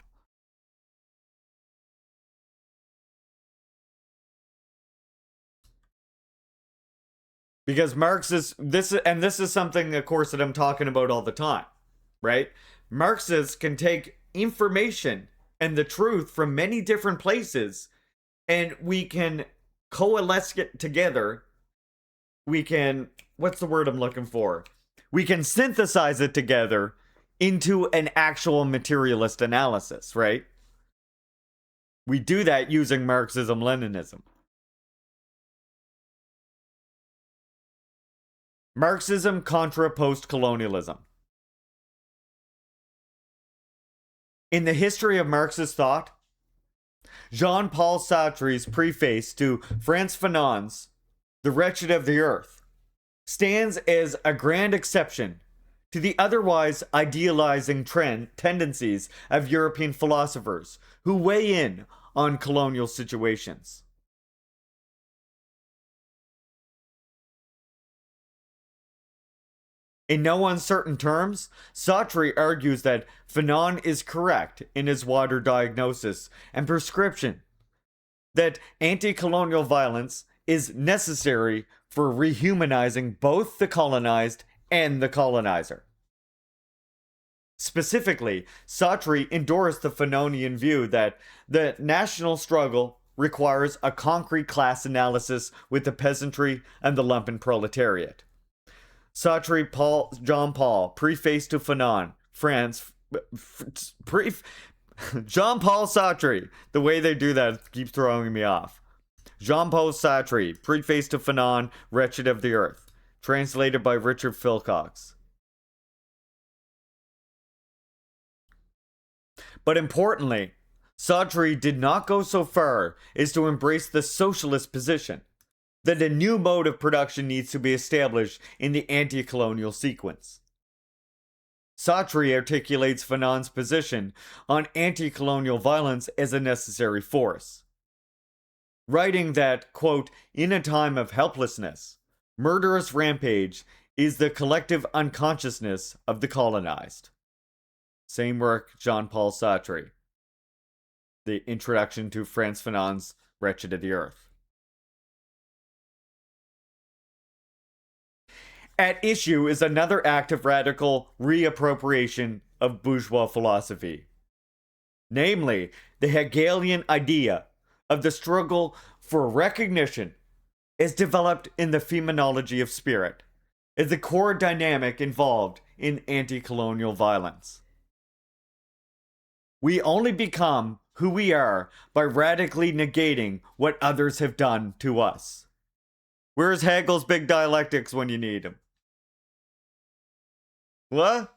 Because Marxists, this is something, of course, that I'm talking about all the time, right? Marxists can take information and the truth from many different places, and we can coalesce it together. We can, what's the word I'm looking for? We can synthesize it together into an actual materialist analysis, right? We do that using Marxism Leninism. Marxism contra post colonialism. In the history of Marxist thought, Jean Paul Sartre's preface to Frantz Fanon's The Wretched of the Earth stands as a grand exception to the otherwise idealizing tendencies of European philosophers who weigh in on colonial situations. In no uncertain terms, Sartre argues that Fanon is correct in his wider diagnosis and prescription that anti-colonial violence is necessary for rehumanizing both the colonized and the colonizer. Specifically, Sartre endorsed the Fanonian view that the national struggle requires a concrete class analysis with the peasantry and the lumpen proletariat. Sartre, Jean Paul, preface to Fanon, France, Jean Paul Sartre. The way they do that keeps throwing me off. Jean Paul Sartre, preface to Fanon, Wretched of the Earth, translated by Richard Philcox. But importantly, Sartre did not go so far as to embrace the socialist position that a new mode of production needs to be established in the anti-colonial sequence. Sartre articulates Fanon's position on anti-colonial violence as a necessary force, writing that, quote, in a time of helplessness, murderous rampage is the collective unconsciousness of the colonized. Same work, Jean-Paul Sartre. The introduction to Frantz Fanon's Wretched of the Earth. At issue is another act of radical reappropriation of bourgeois philosophy. Namely, the Hegelian idea of the struggle for recognition as developed in the phenomenology of spirit is the core dynamic involved in anti-colonial violence. We only become who we are by radically negating what others have done to us. Where's Hegel's big dialectics when you need him? What?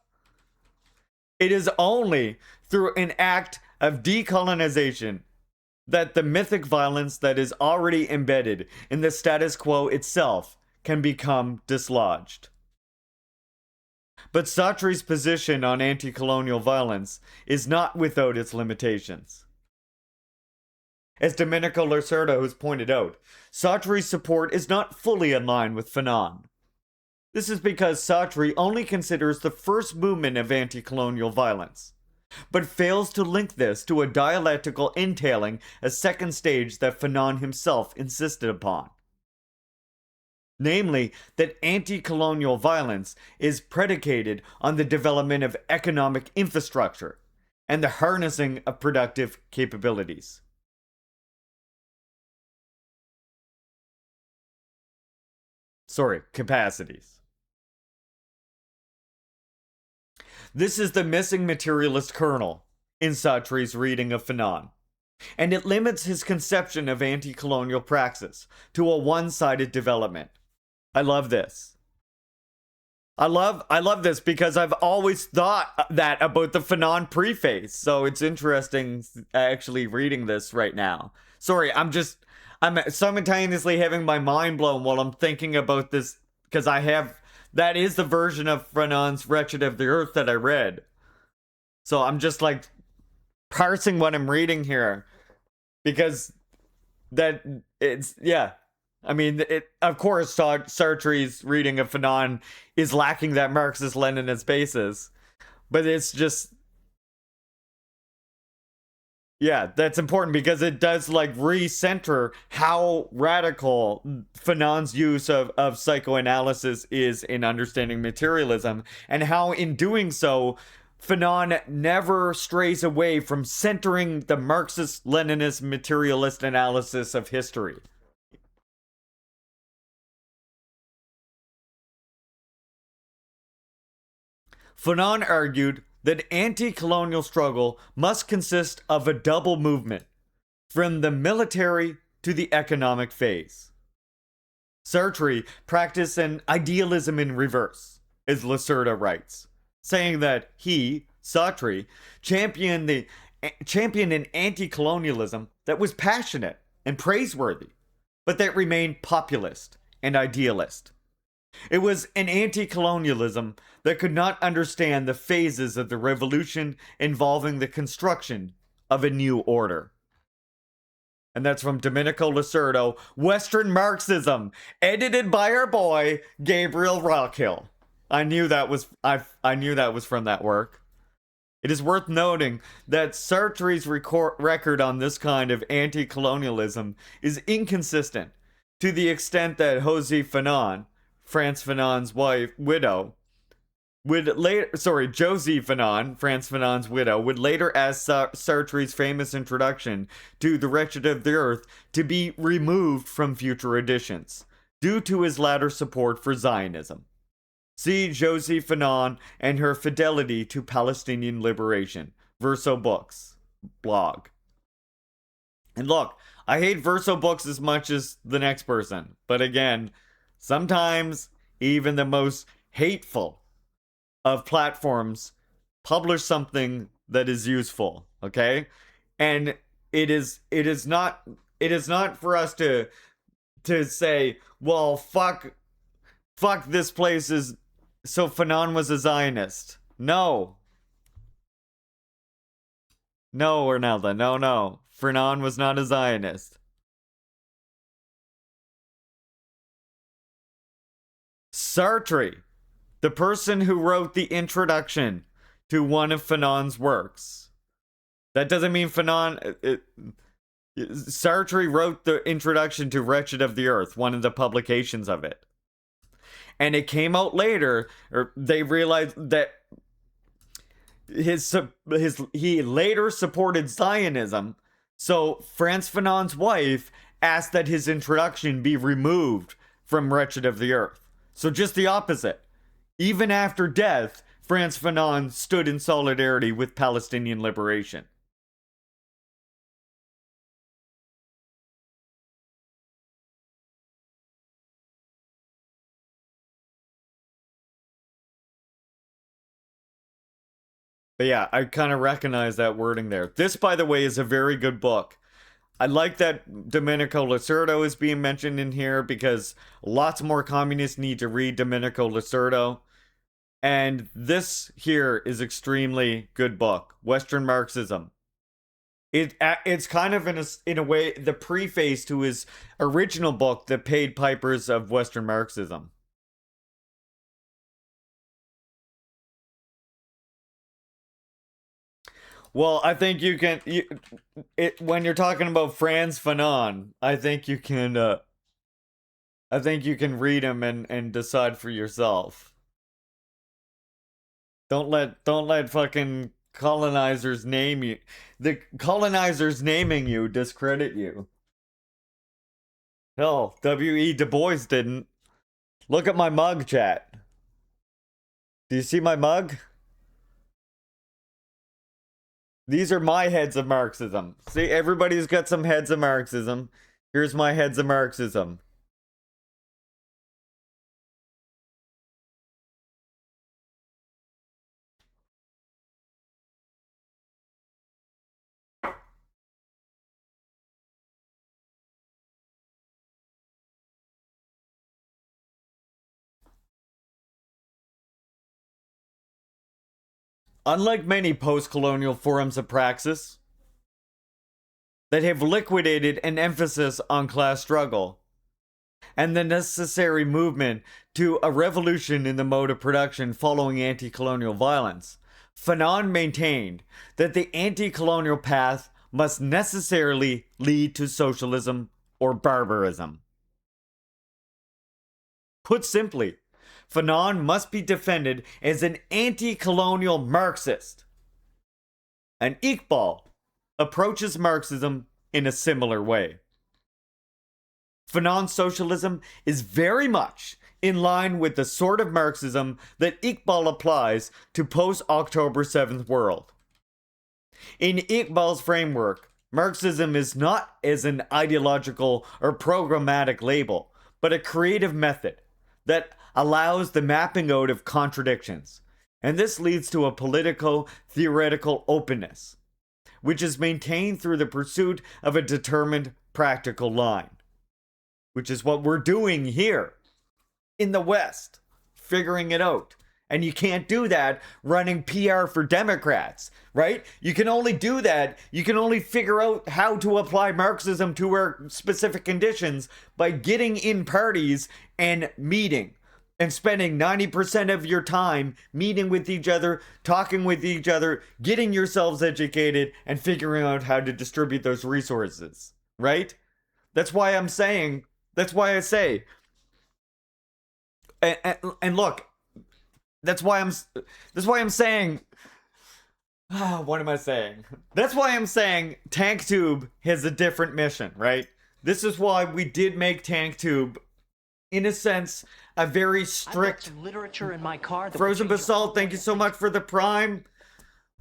It is only through an act of decolonization that the mythic violence that is already embedded in the status quo itself can become dislodged. But Sartre's position on anti-colonial violence is not without its limitations. As Domenico Lacerda has pointed out, Sartre's support is not fully in line with Fanon. This is because Sartre only considers the first movement of anti-colonial violence, but fails to link this to a dialectical entailing a second stage that Fanon himself insisted upon. Namely, that anti-colonial violence is predicated on the development of economic infrastructure and the harnessing of productive capabilities. Capacities. This is the missing materialist kernel in Sartre's reading of Fanon. and it limits his conception of anti colonial praxis to a one sided development. I love this. I love this because I've always thought that about the Fanon preface. So it's interesting actually reading this right now. Sorry, I'm simultaneously having my mind blown while I'm thinking about this because that is the version of Fanon's Wretched of the Earth that I read. So I'm just like parsing what I'm reading here because that it's yeah. I mean, of course, Sartre's reading of Fanon is lacking that Marxist-Leninist basis, but it's just yeah, that's important because it does like recenter how radical Fanon's use of psychoanalysis is in understanding materialism, and how in doing so, Fanon never strays away from centering the Marxist Leninist materialist analysis of history. Fanon argued that anti colonial struggle must consist of a double movement, from the military to the economic phase. Sartre practiced an idealism in reverse, as Lacerda writes, saying that he, Sartre, championed an anti colonialism that was passionate and praiseworthy, but that remained populist and idealist. It was an anti colonialism that could not understand the phases of the revolution involving the construction of a new order. And that's from Domenico Lacerdo, Western Marxism, edited by our boy Gabriel Rockhill. I knew that was from that work. It is worth noting that Sartre's record on this kind of anti-colonialism is inconsistent to the extent that Josie Fanon, Frantz Fanon's widow, Josie Fanon, Frantz Fanon's widow, would later ask Sartre's famous introduction to The Wretched of the Earth to be removed from future editions, due to his latter support for Zionism. See Josie Fanon and her fidelity to Palestinian liberation, Verso Books, blog. And look, I hate Verso Books as much as the next person, but again, sometimes even the most hateful of platforms publish something that is useful, okay? And it is not for us to say, well, fuck this place is so Fanon was a Zionist. No. No, Ornelda, no. Fanon was not a Zionist. Sartre, the person who wrote the introduction to one of Fanon's works. That doesn't mean Fanon. Sartre wrote the introduction to Wretched of the Earth, one of the publications of it. And it came out later, or they realized that he later supported Zionism. So Frantz Fanon's wife asked that his introduction be removed from Wretched of the Earth. So just the opposite. Even after death, Frantz Fanon stood in solidarity with Palestinian liberation. But yeah, I kind of recognize that wording there. This, by the way, is a very good book. I like that Domenico Lacerdo is being mentioned in here because lots more communists need to read Domenico Lacerdo. And this here is extremely good book, Western Marxism. It's kind of in a way the preface to his original book, The Paid Pipers of Western Marxism. Well, I think when you're talking about Frantz Fanon, I think you can read him and decide for yourself. Don't let fucking colonizers name you. The colonizers naming you discredit you. Hell, W.E. Du Bois didn't. Look at my mug, chat. Do you see my mug? These are my heads of Marxism. See, everybody's got some heads of Marxism. Here's my heads of Marxism. Unlike many post-colonial forms of praxis that have liquidated an emphasis on class struggle and the necessary movement to a revolution in the mode of production following anti-colonial violence, Fanon maintained that the anti-colonial path must necessarily lead to socialism or barbarism. Put simply, Fanon must be defended as an anti-colonial Marxist. And Iqbal approaches Marxism in a similar way. Fanon's socialism is very much in line with the sort of Marxism that Iqbal applies to post-October 7th world. In Iqbal's framework, Marxism is not as an ideological or programmatic label, but a creative method that allows the mapping out of contradictions. And this leads to a politico-theoretical openness, which is maintained through the pursuit of a determined practical line, which is what we're doing here in the West, figuring it out. And you can't do that running PR for Democrats, right? You can only do that. You can only figure out how to apply Marxism to our specific conditions by getting in parties and meeting and spending 90% of your time meeting with each other, talking with each other, getting yourselves educated, and figuring out how to distribute those resources, right? That's why I'm saying, that's why I say, and look, that's why I'm saying, what am I saying? That's why I'm saying Tank Tube has a different mission, right? This is why we did make Tank Tube, in a sense, a very strict. Some literature in my car. Frozen Basalt, thank you so much for the Prime.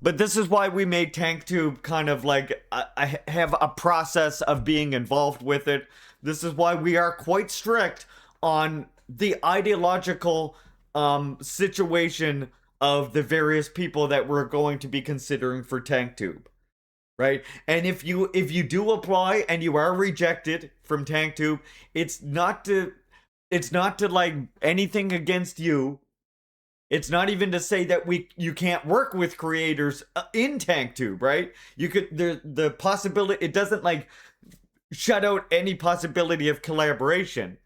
But this is why we made Tank Tube kind of like, I have a process of being involved with it. This is why we are quite strict on the ideological situation of the various people that we're going to be considering for Tank Tube, right? And if you do apply and you are rejected from Tank Tube, it's not to like anything against you. It's not even to say that you can't work with creators in Tank Tube, right? You could, the possibility, it doesn't like shut out any possibility of collaboration.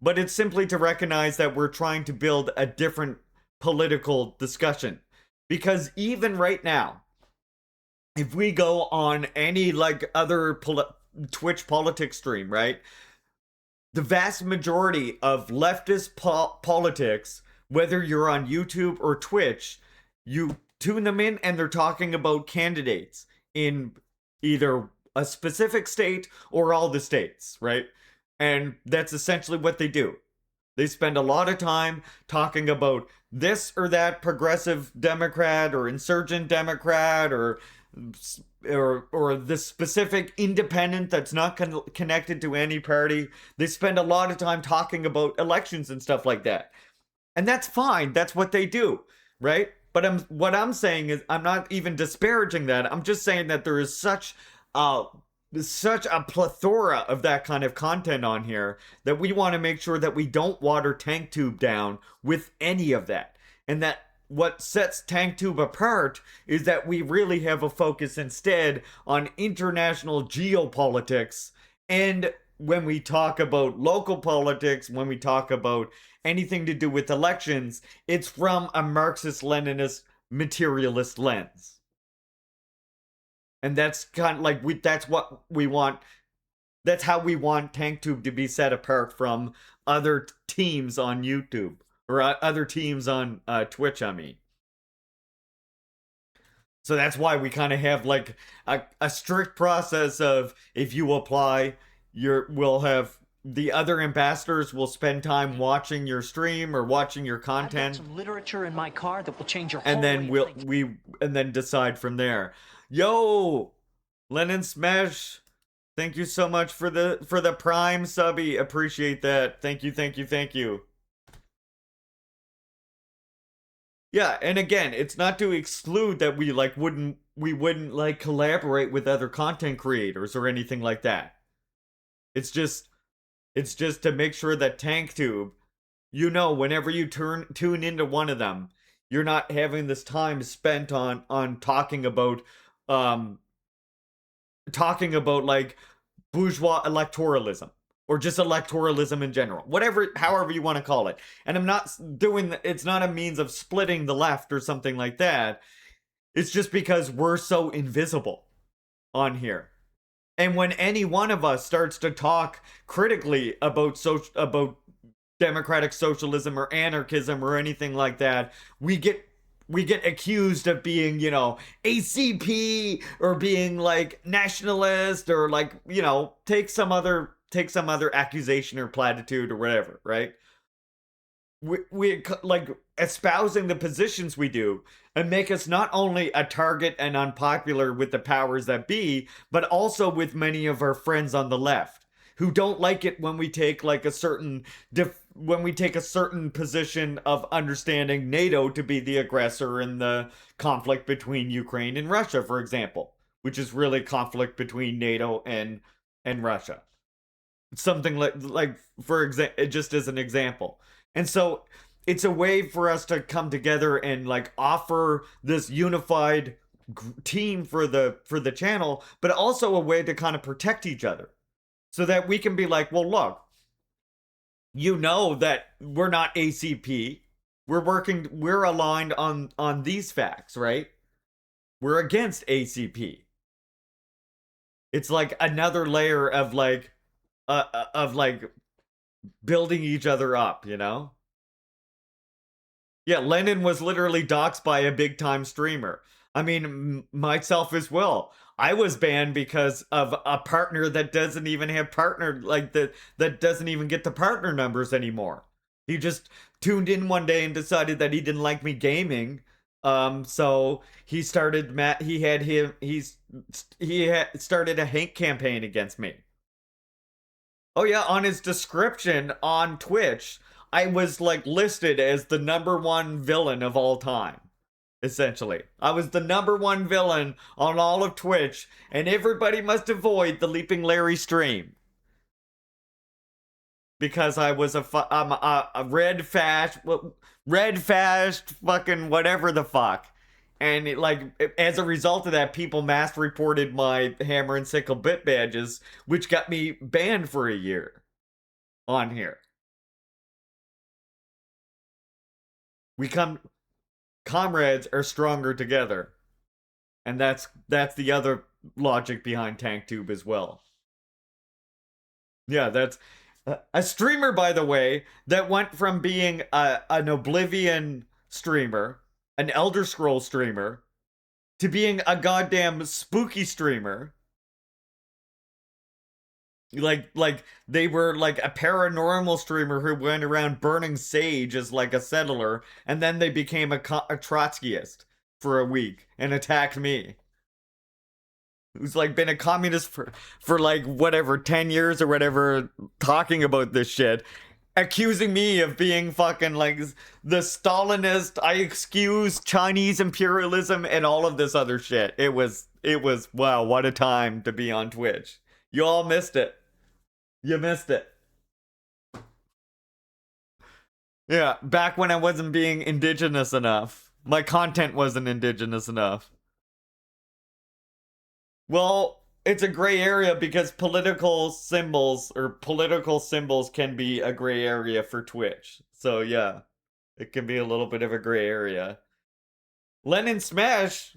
But it's simply to recognize that we're trying to build a different political discussion. Because even right now, if we go on any like other Twitch politics stream, right? The vast majority of leftist politics, whether you're on YouTube or Twitch, you tune them in and they're talking about candidates in either a specific state or all the states, right? And that's essentially what they do. They spend a lot of time talking about this or that progressive Democrat or insurgent Democrat or this specific independent that's not connected to any party. They spend a lot of time talking about elections and stuff like that. And that's fine. That's what they do, right? But what I'm saying is, I'm not even disparaging that. I'm just saying that there is such a plethora of that kind of content on here that we want to make sure that we don't water Tank Tube down with any of that. And that what sets Tank Tube apart is that we really have a focus instead on international geopolitics. And when we talk about local politics, when we talk about anything to do with elections, it's from a Marxist-Leninist materialist lens. And that's kind of like, that's what we want. That's how we want Tank Tube to be set apart from other teams on YouTube. Or other teams on Twitch, I mean. So that's why we kind of have like a strict process of, if you apply, we'll have the other ambassadors will spend time watching your stream or watching your content. I've got some literature in my car that will change your whole and then way of thinking. and then decide from there. Yo, Lennon Smash. Thank you so much for the Prime subby. Appreciate that. Thank you, thank you, thank you. Yeah, and again, it's not to exclude that we wouldn't like collaborate with other content creators or anything like that. It's just to make sure that TankTube, whenever you tune into one of them, you're not having this time spent on um talking about like bourgeois electoralism or just electoralism in general, whatever, however you want to call it. And I'm not doing it's not a means of splitting the left or something like that. It's just because we're so invisible on here. And when any one of us starts to talk critically about democratic socialism or anarchism or anything like that, we get accused of being, ACP or being like nationalist or like, take some other accusation or platitude or whatever, right? We like espousing the positions we do and make us not only a target and unpopular with the powers that be, but also with many of our friends on the left who don't like it when we take like when we take a certain position of understanding NATO to be the aggressor in the conflict between Ukraine and Russia, for example, which is really conflict between NATO and Russia. Something like for example, just as an example. And so it's a way for us to come together and like offer this unified team for the channel, but also a way to kind of protect each other so that we can be like, well, look, that we're not ACP. We're aligned on these facts, right? We're against ACP. It's like another layer of building each other up, Yeah, Lennon was literally doxxed by a big time streamer. I mean, myself as well. I was banned because of a partner that doesn't even have partner like that doesn't even get the partner numbers anymore. He just tuned in one day and decided that he didn't like me gaming. So he started started a hate campaign against me. Oh yeah, on his description on Twitch, I was like listed as the number one villain of all time. Essentially, I was the number one villain on all of Twitch, and everybody must avoid the Leaping Larry stream because I was a red fast fucking whatever the fuck. And as a result of that, people mass reported my hammer and sickle bit badges, which got me banned for a year on here. Comrades are stronger together. And that's the other logic behind TankTube as well. Yeah, that's a streamer, by the way, that went from being an Oblivion streamer, an Elder Scroll streamer, to being a goddamn spooky streamer. Like they were like a paranormal streamer who went around burning sage as like a settler, and then they became a Trotskyist for a week and attacked me. Who's like been a communist for like whatever 10 years or whatever, talking about this shit, accusing me of being fucking like the Stalinist. I excuse Chinese imperialism and all of this other shit. It was wow, what a time to be on Twitch. You all missed it. You missed it. Yeah, back when I wasn't being indigenous enough. My content wasn't indigenous enough. Well, it's a gray area because political symbols can be a gray area for Twitch. So yeah, it can be a little bit of a gray area. Lennon Smash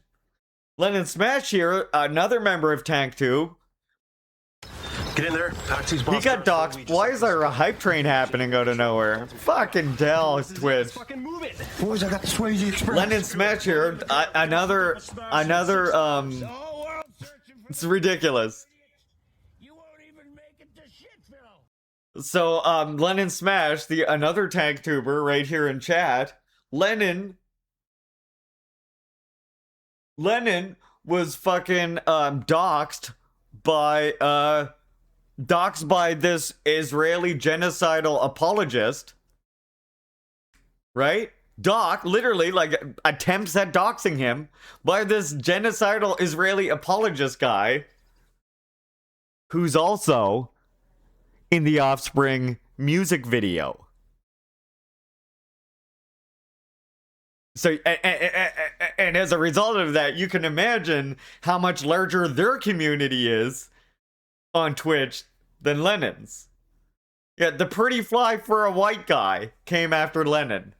here, another member of TankTube. Get in there. Taxi's He got doxxed. Why is there a hype train happening out of nowhere? Fucking Dell, Twitch. Boys, I got the Swayze Express. Lennon Smash here, another it's ridiculous. So, Lennon Smash, another TankTuber right here in chat, Lennon was fucking doxed by this Israeli genocidal apologist, right? Literally, like, attempts at doxing him by this genocidal Israeli apologist guy who's also in the Offspring music video. So, and as a result of that, you can imagine how much larger their community is on Twitch than Lennon's. Yeah, the pretty fly for a white guy came after Lennon.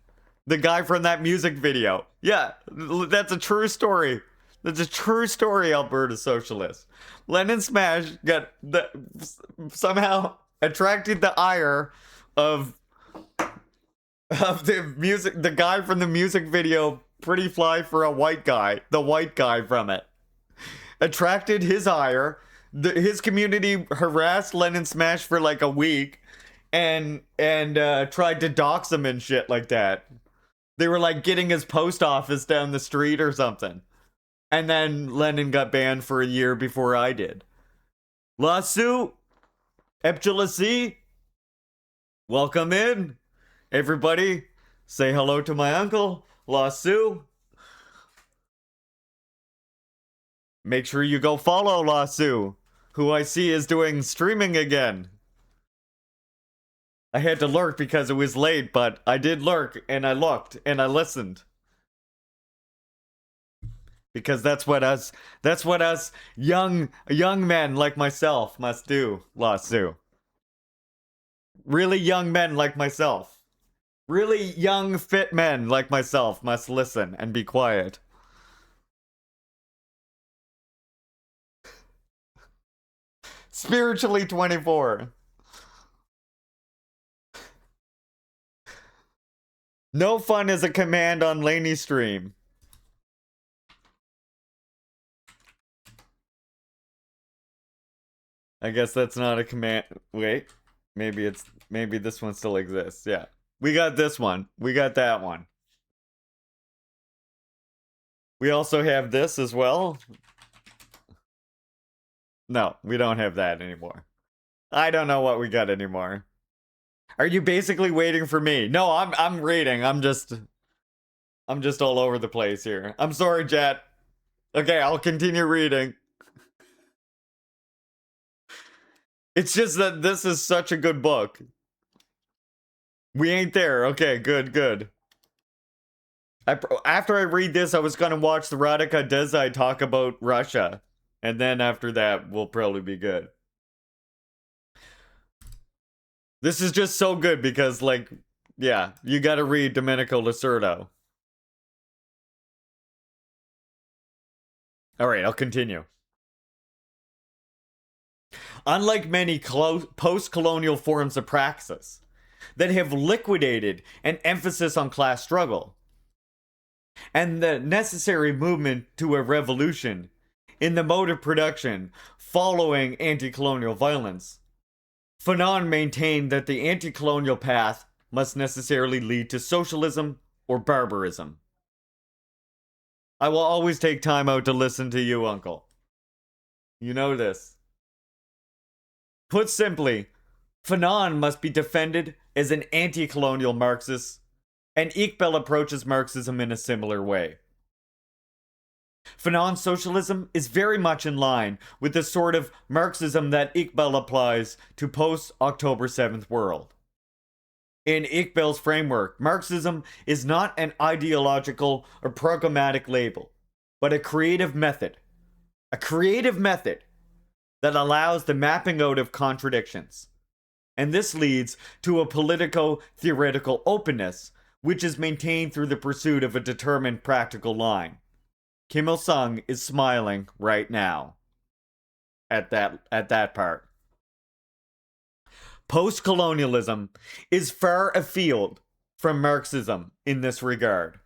The guy from that music video. Yeah, that's a true story. That's a true story, Alberta Socialist. Lennon Smash somehow attracted the ire of the guy from the music video, pretty fly for a white guy, the white guy from it, attracted his ire. His community harassed Lennon Smash for like a week, and tried to dox him and shit like that. They were like getting his post office down the street or something, and then Lennon got banned for a year before I did. Lawsuit, Epchilasi, welcome in. Everybody, say hello to my uncle, Lawsuit. Make sure you go follow Lawsuit, who I see is doing streaming again. I had to lurk because it was late, but I did lurk, and I looked, and I listened. Because that's what us young men like myself must do, Lawsuit. Really young men like myself. Really young, fit men like myself must listen and be quiet. Spiritually 24. No fun is a command on Laney stream. I guess that's not a command. Wait, maybe this one still exists. Yeah. We got this one. We got that one. We also have this as well. No, we don't have that anymore. I don't know what we got anymore. Are you basically waiting for me? No, I'm reading. I'm just all over the place here. I'm sorry, Jet. Okay, I'll continue reading. It's just that this is such a good book. We ain't there. Okay, good. After I read this, I was gonna watch the Radhika Desai talk about Russia. And then after that, we'll probably be good. This is just so good because, like, yeah, you gotta read Domenico Lacerda. Alright, I'll continue. Unlike many post-colonial forms of praxis that have liquidated an emphasis on class struggle and the necessary movement to a revolution in the mode of production following anti-colonial violence, Fanon maintained that the anti-colonial path must necessarily lead to socialism or barbarism. I will always take time out to listen to you, Uncle. You know this. Put simply, Fanon must be defended as an anti-colonial Marxist, and Iqbal approaches Marxism in a similar way. Fanon's socialism is very much in line with the sort of Marxism that Iqbal applies to post-October 7th world. In Iqbal's framework, Marxism is not an ideological or programmatic label, but a creative method. A creative method that allows the mapping out of contradictions. And this leads to a politico-theoretical openness, which is maintained through the pursuit of a determined practical line. Kim Il-sung is smiling right now at that part. Post-colonialism is far afield from Marxism in this regard,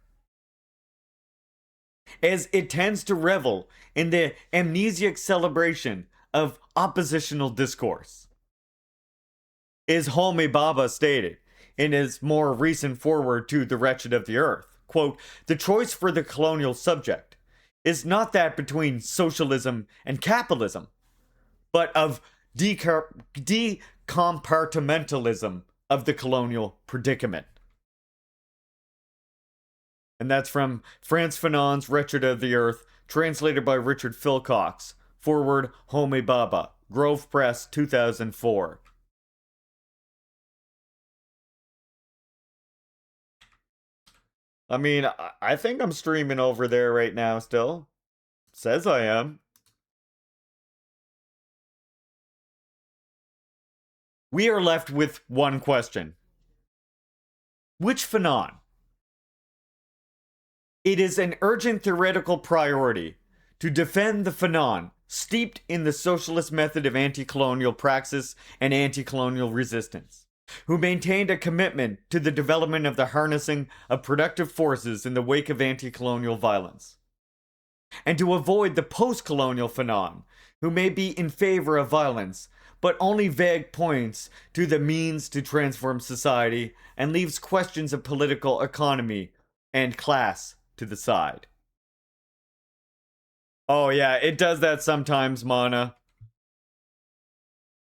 as it tends to revel in the amnesiac celebration of oppositional discourse. As Homi Bhabha stated in his more recent foreword to The Wretched of the Earth, quote, "The choice for the colonial subject is not that between socialism and capitalism, but of decompartmentalism of the colonial predicament. And that's from Frantz Fanon's Wretched of the Earth, translated by Richard Philcox. Forward, Homi Baba. Grove Press, 2004. I mean, I think I'm streaming over there right now still. Says I am. We are left with one question. Which Fanon? It is an urgent theoretical priority to defend the Fanon steeped in the socialist method of anti-colonial praxis and anti-colonial resistance, who maintained a commitment to the development of the harnessing of productive forces in the wake of anti-colonial violence, and to avoid the post-colonial Fanon, who may be in favor of violence, but only vague points to the means to transform society and leaves questions of political economy and class to the side. Oh yeah, it does that sometimes, Mana.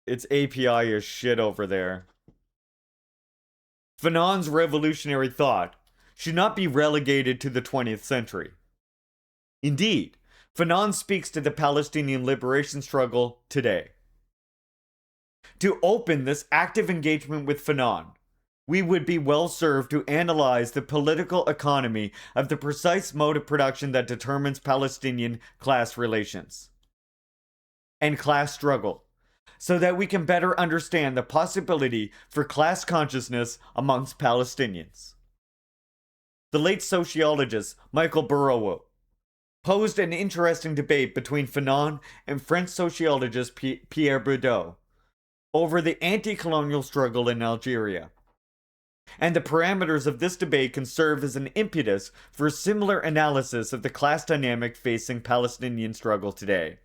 Its API is shit over there. Fanon's revolutionary thought should not be relegated to the 20th century. Indeed, Fanon speaks to the Palestinian liberation struggle today. To open this active engagement with Fanon, we would be well served to analyze the political economy of the precise mode of production that determines Palestinian class relations and class struggle, so that we can better understand the possibility for class consciousness amongst Palestinians. The late sociologist Michael Burrow posed an interesting debate between Fanon and French sociologist Pierre Bourdieu over the anti-colonial struggle in Algeria. And the parameters of this debate can serve as an impetus for a similar analysis of the class dynamic facing Palestinian struggle today.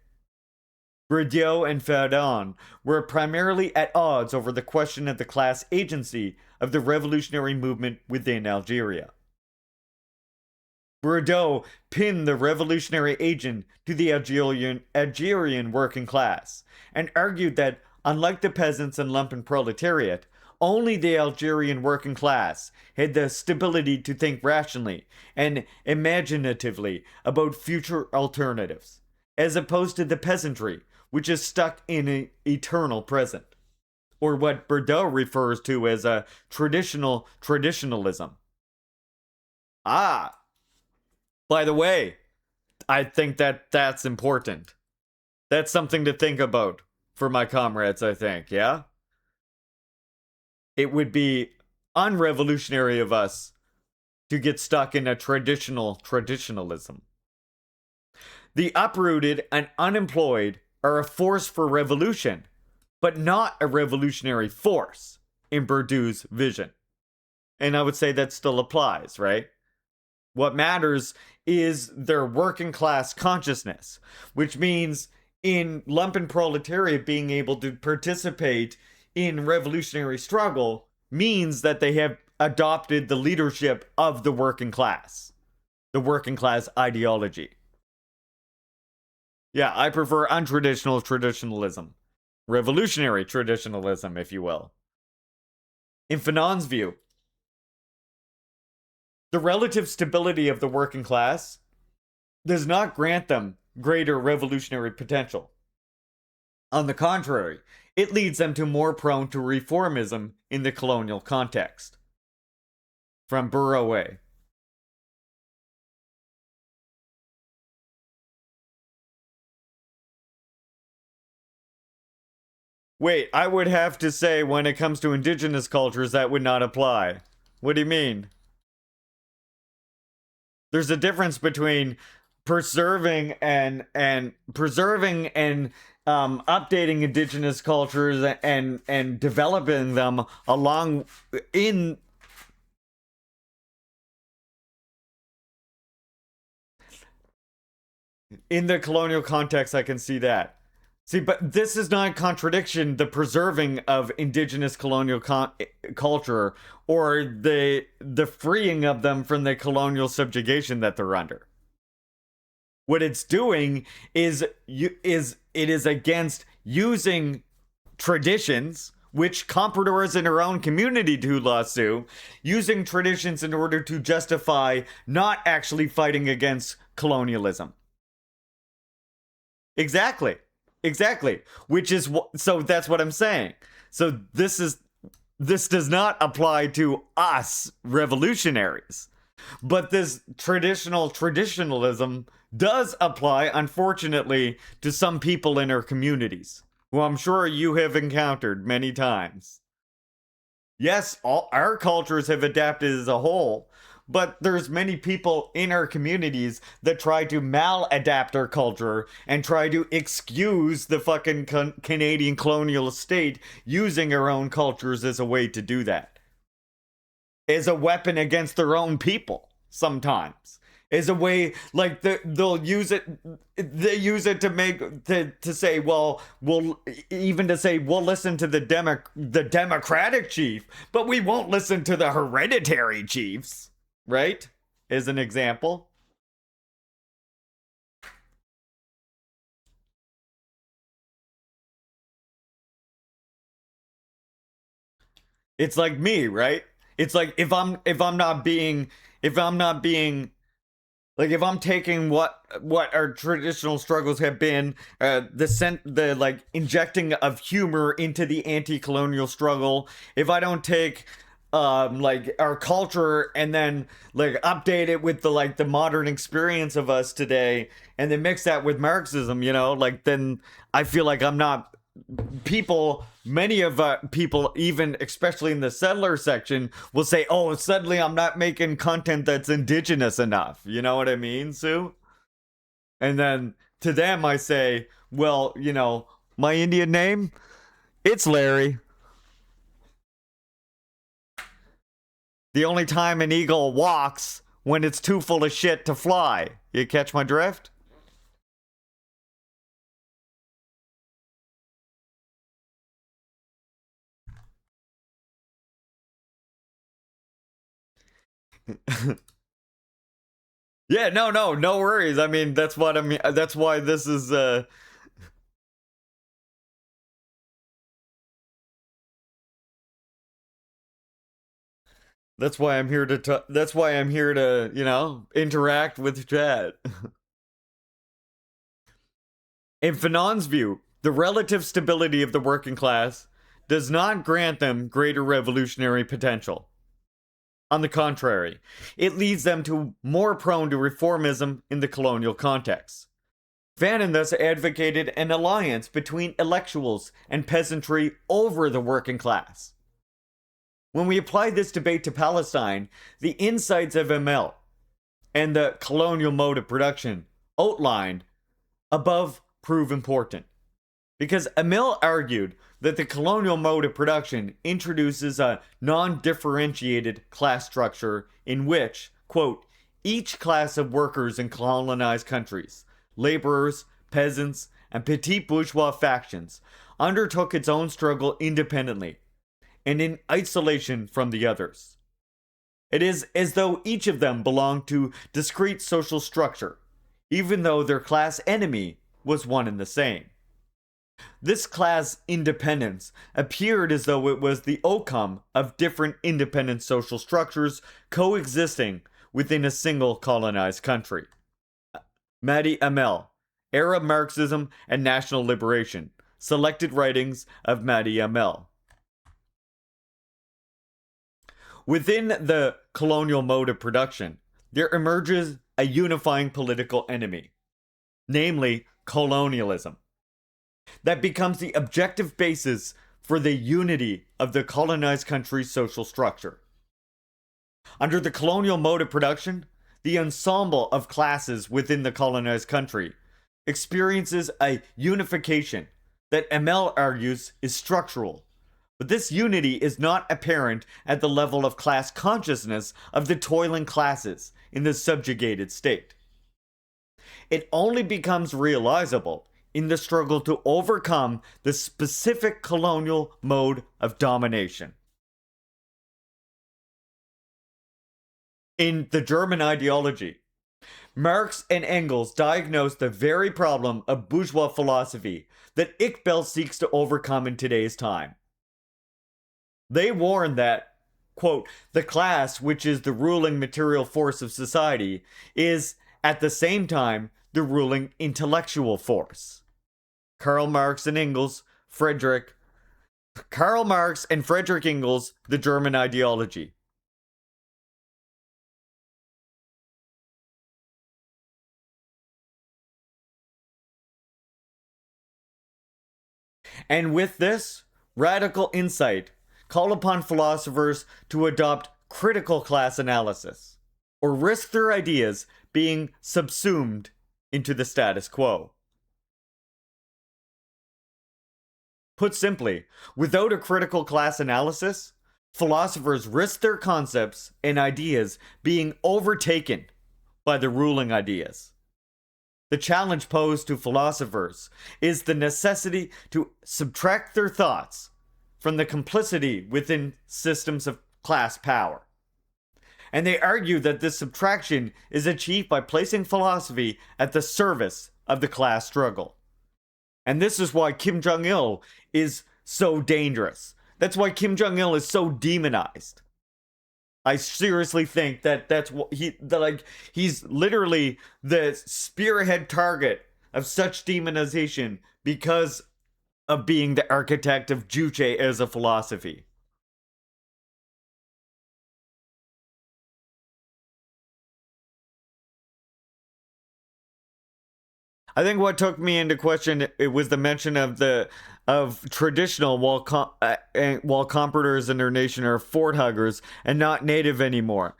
Bourdieu and Fanon were primarily at odds over the question of the class agency of the revolutionary movement within Algeria. Bourdieu pinned the revolutionary agent to the Algerian working class and argued that, unlike the peasants and lumpen proletariat, only the Algerian working class had the stability to think rationally and imaginatively about future alternatives, as opposed to the peasantry, which is stuck in an eternal present, or what Bourdieu refers to as a traditionalism. Ah, by the way, I think that that's important. That's something to think about for my comrades, I think, yeah? It would be unrevolutionary of us to get stuck in a traditionalism. The uprooted and unemployed are a force for revolution, but not a revolutionary force in Bourdieu's vision. And I would say that still applies, right? What matters is their working class consciousness, which means in lumpen proletariat being able to participate in revolutionary struggle means that they have adopted the leadership of the working class ideology. Yeah, I prefer untraditional traditionalism. Revolutionary traditionalism, if you will. In Fanon's view, the relative stability of the working class does not grant them greater revolutionary potential. On the contrary, it leads them to more prone to reformism in the colonial context. From Bourdieu. Wait, I would have to say when it comes to indigenous cultures that would not apply. What do you mean? There's a difference between preserving and updating indigenous cultures and developing them along in the colonial context. I can see that. See, but this is not a contradiction, the preserving of indigenous colonial culture or the freeing of them from the colonial subjugation that they're under. What it's doing is it is against using traditions, which compradors in our own community do, Lasso, using traditions in order to justify not actually fighting against colonialism. Exactly. Exactly. Which is so that's what I'm saying. So this does not apply to us revolutionaries. But this traditionalism does apply, unfortunately, to some people in our communities, who I'm sure you have encountered many times. Yes, all our cultures have adapted as a whole, but there's many people in our communities that try to maladapt our culture and try to excuse the fucking Canadian colonial state using our own cultures as a way to do that. As a weapon against their own people sometimes. As a way, like they'll use it, they use it to make to say, well, we'll even to say we'll listen to the democratic chief, but we won't listen to the hereditary chiefs, right? As an example. It's like me, right? It's like if I'm not being like if I'm taking what our traditional struggles have been, the like injecting of humor into the anti-colonial struggle. If I don't take like our culture and then like update it with the modern experience of us today, and then mix that with Marxism, like then I feel like I'm not people, many of people, even especially in the settler section, will say, oh, suddenly I'm not making content that's indigenous enough. You know what I mean, Sue? And then to them, I say, well, my Indian name, it's Larry. The only time an eagle walks when it's too full of shit to fly. You catch my drift? Yeah, no worries. I mean, that's what I mean. That's why this is. That's why I'm here to. That's why I'm here to, interact with Chad. In Fanon's view, the relative stability of the working class does not grant them greater revolutionary potential. On the contrary, it leads them to more prone to reformism in the colonial context. Fanon thus advocated an alliance between intellectuals and peasantry over the working class. When we apply this debate to Palestine, the insights of Emil and the colonial mode of production outlined above prove important. Because Emil argued that the colonial mode of production introduces a non differentiated class structure in which, quote, each class of workers in colonized countries, laborers, peasants, and petit bourgeois factions, undertook its own struggle independently and in isolation from the others. It is as though each of them belonged to discrete social structure, even though their class enemy was one and the same. This class independence appeared as though it was the outcome of different independent social structures coexisting within a single colonized country. Madi Amel, Arab Marxism and National Liberation, selected writings of Madi Amel. Within the colonial mode of production, there emerges a unifying political enemy, namely colonialism, that becomes the objective basis for the unity of the colonized country's social structure. Under the colonial mode of production, the ensemble of classes within the colonized country experiences a unification that Emel argues is structural. But this unity is not apparent at the level of class consciousness of the toiling classes in the subjugated state. It only becomes realizable in the struggle to overcome the specific colonial mode of domination. In the German ideology, Marx and Engels diagnosed the very problem of bourgeois philosophy that Iqbal seeks to overcome in today's time. They warn that, quote, the class, which is the ruling material force of society, is at the same time the ruling intellectual force. Karl Marx and Engels, Karl Marx and Friedrich Engels, The German Ideology. And with this radical insight, call upon philosophers to adopt critical class analysis, or risk their ideas being subsumed into the status quo. Put simply, without a critical class analysis, philosophers risk their concepts and ideas being overtaken by the ruling ideas. The challenge posed to philosophers is the necessity to subtract their thoughts from the complicity within systems of class power. And they argue that this subtraction is achieved by placing philosophy at the service of the class struggle. And this is why Kim Jong il is so dangerous. That's why Kim Jong il is so demonized. I seriously think that that's what he's literally the spearhead target of such demonization because of being the architect of Juche as a philosophy. I think what took me into question it was the mention of the of traditional while comforters in their nation are fort huggers and not native anymore.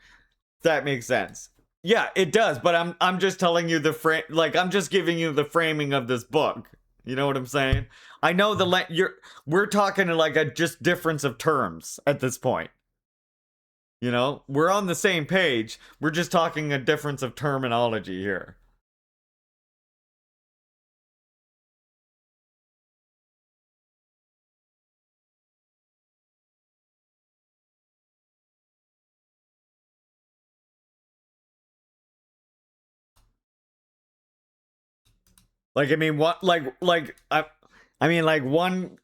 That makes sense. Yeah, it does, but I'm just telling you the frame like I'm just giving you the framing of this book. You know what I'm saying? I know you're we're talking like a just difference of terms at this point. You know? We're on the same page. We're just talking a difference of terminology here. Like I mean what I mean one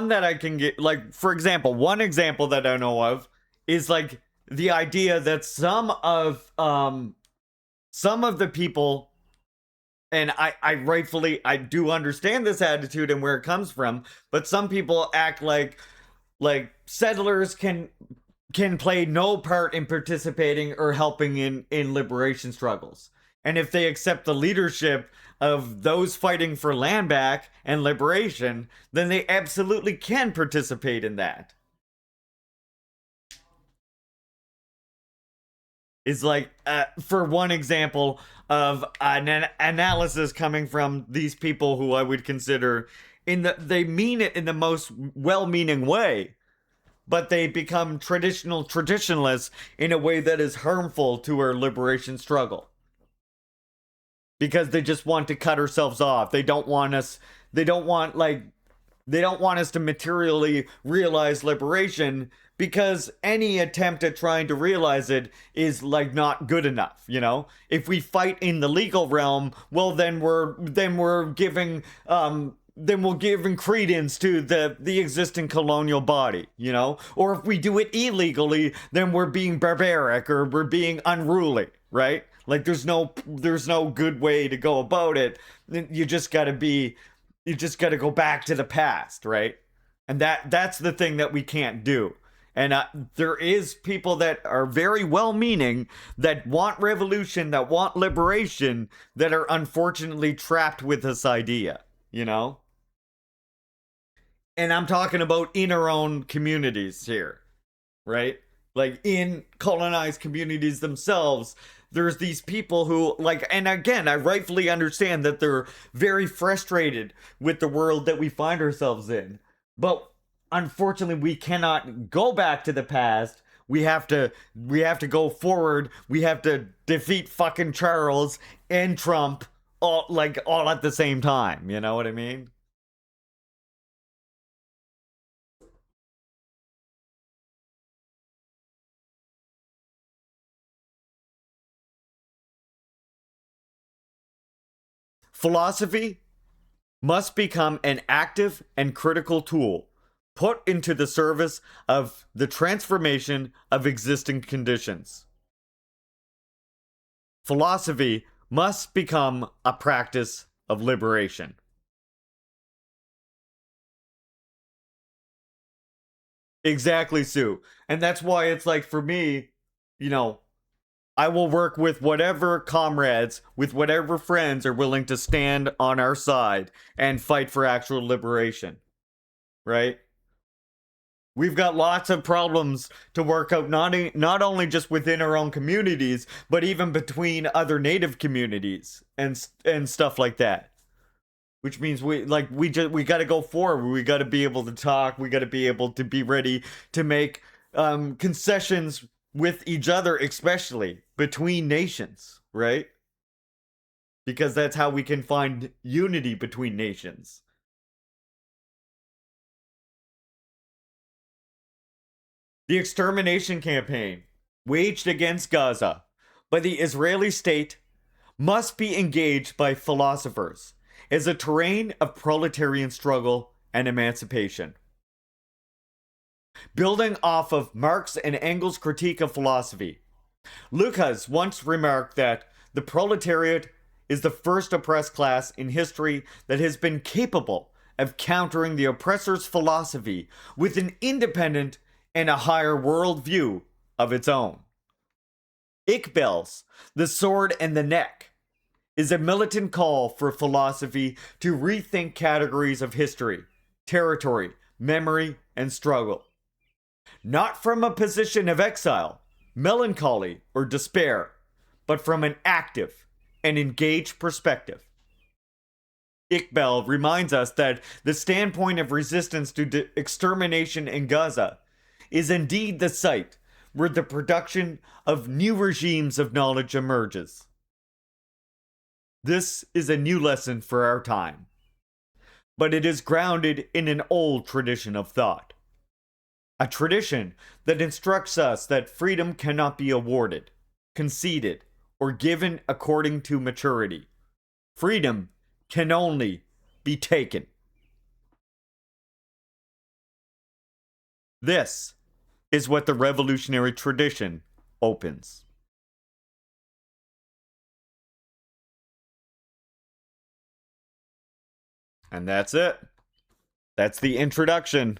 that I can get like for example, one example that I know of is like the idea that some of the people and I rightfully I do understand this attitude and where it comes from, but some people act like settlers can play no part in participating or helping in liberation struggles. And if they accept the leadership of those fighting for land back and liberation, then they absolutely can participate in that. Is like for one example of an analysis coming from these people who I would consider they mean it in the most well-meaning way, but they become traditionalists in a way that is harmful to our liberation struggle because they just want to cut ourselves off. They don't want us. They don't want like they don't want us to materially realize liberation because any attempt at trying to realize it is like not good enough, you know? If we fight in the legal realm, well then we're giving then we're giving credence to the existing colonial body, you know? Or if we do it illegally, then we're being barbaric or we're being unruly, right? Like there's no good way to go about it. You just got to go back to the past, right? And that's the thing that we can't do. And there is people that are very well-meaning that want revolution, that want liberation, that are unfortunately trapped with this idea, you know? And I'm talking about in our own communities here, right? Like in colonized communities themselves, there's these people who like and again, I rightfully understand that they're very frustrated with the world that we find ourselves in. But unfortunately, we cannot go back to the past. We have to go forward. We have to defeat fucking Charles and Trump all at the same time, you know what I mean? Philosophy must become an active and critical tool put into the service of the transformation of existing conditions. Philosophy must become a practice of liberation. Exactly, Sue. And that's why it's like for me, you know, I will work with whatever comrades, with whatever friends are willing to stand on our side and fight for actual liberation, right? We've got lots of problems to work out, not only just within our own communities, but even between other native communities and stuff like that. Which means we got to go forward. We got to be able to talk. We got to be able to be ready to make concessions with each other, especially between nations, right? Because that's how we can find unity between nations. The extermination campaign waged against Gaza by the Israeli state must be engaged by philosophers as a terrain of proletarian struggle and emancipation. Building off of Marx and Engels' critique of philosophy, Lucas once remarked that the proletariat is the first oppressed class in history that has been capable of countering the oppressor's philosophy with an independent and a higher worldview of its own. Iqbal's The Sword and the Neck is a militant call for philosophy to rethink categories of history, territory, memory, and struggle. Not from a position of exile, melancholy, or despair, but from an active and engaged perspective. Iqbal reminds us that the standpoint of resistance to extermination in Gaza is indeed the site where the production of new regimes of knowledge emerges. This is a new lesson for our time, but it is grounded in an old tradition of thought. A tradition that instructs us that freedom cannot be awarded, conceded, or given according to maturity. Freedom can only be taken. This is what the revolutionary tradition opens. And that's it. That's the introduction.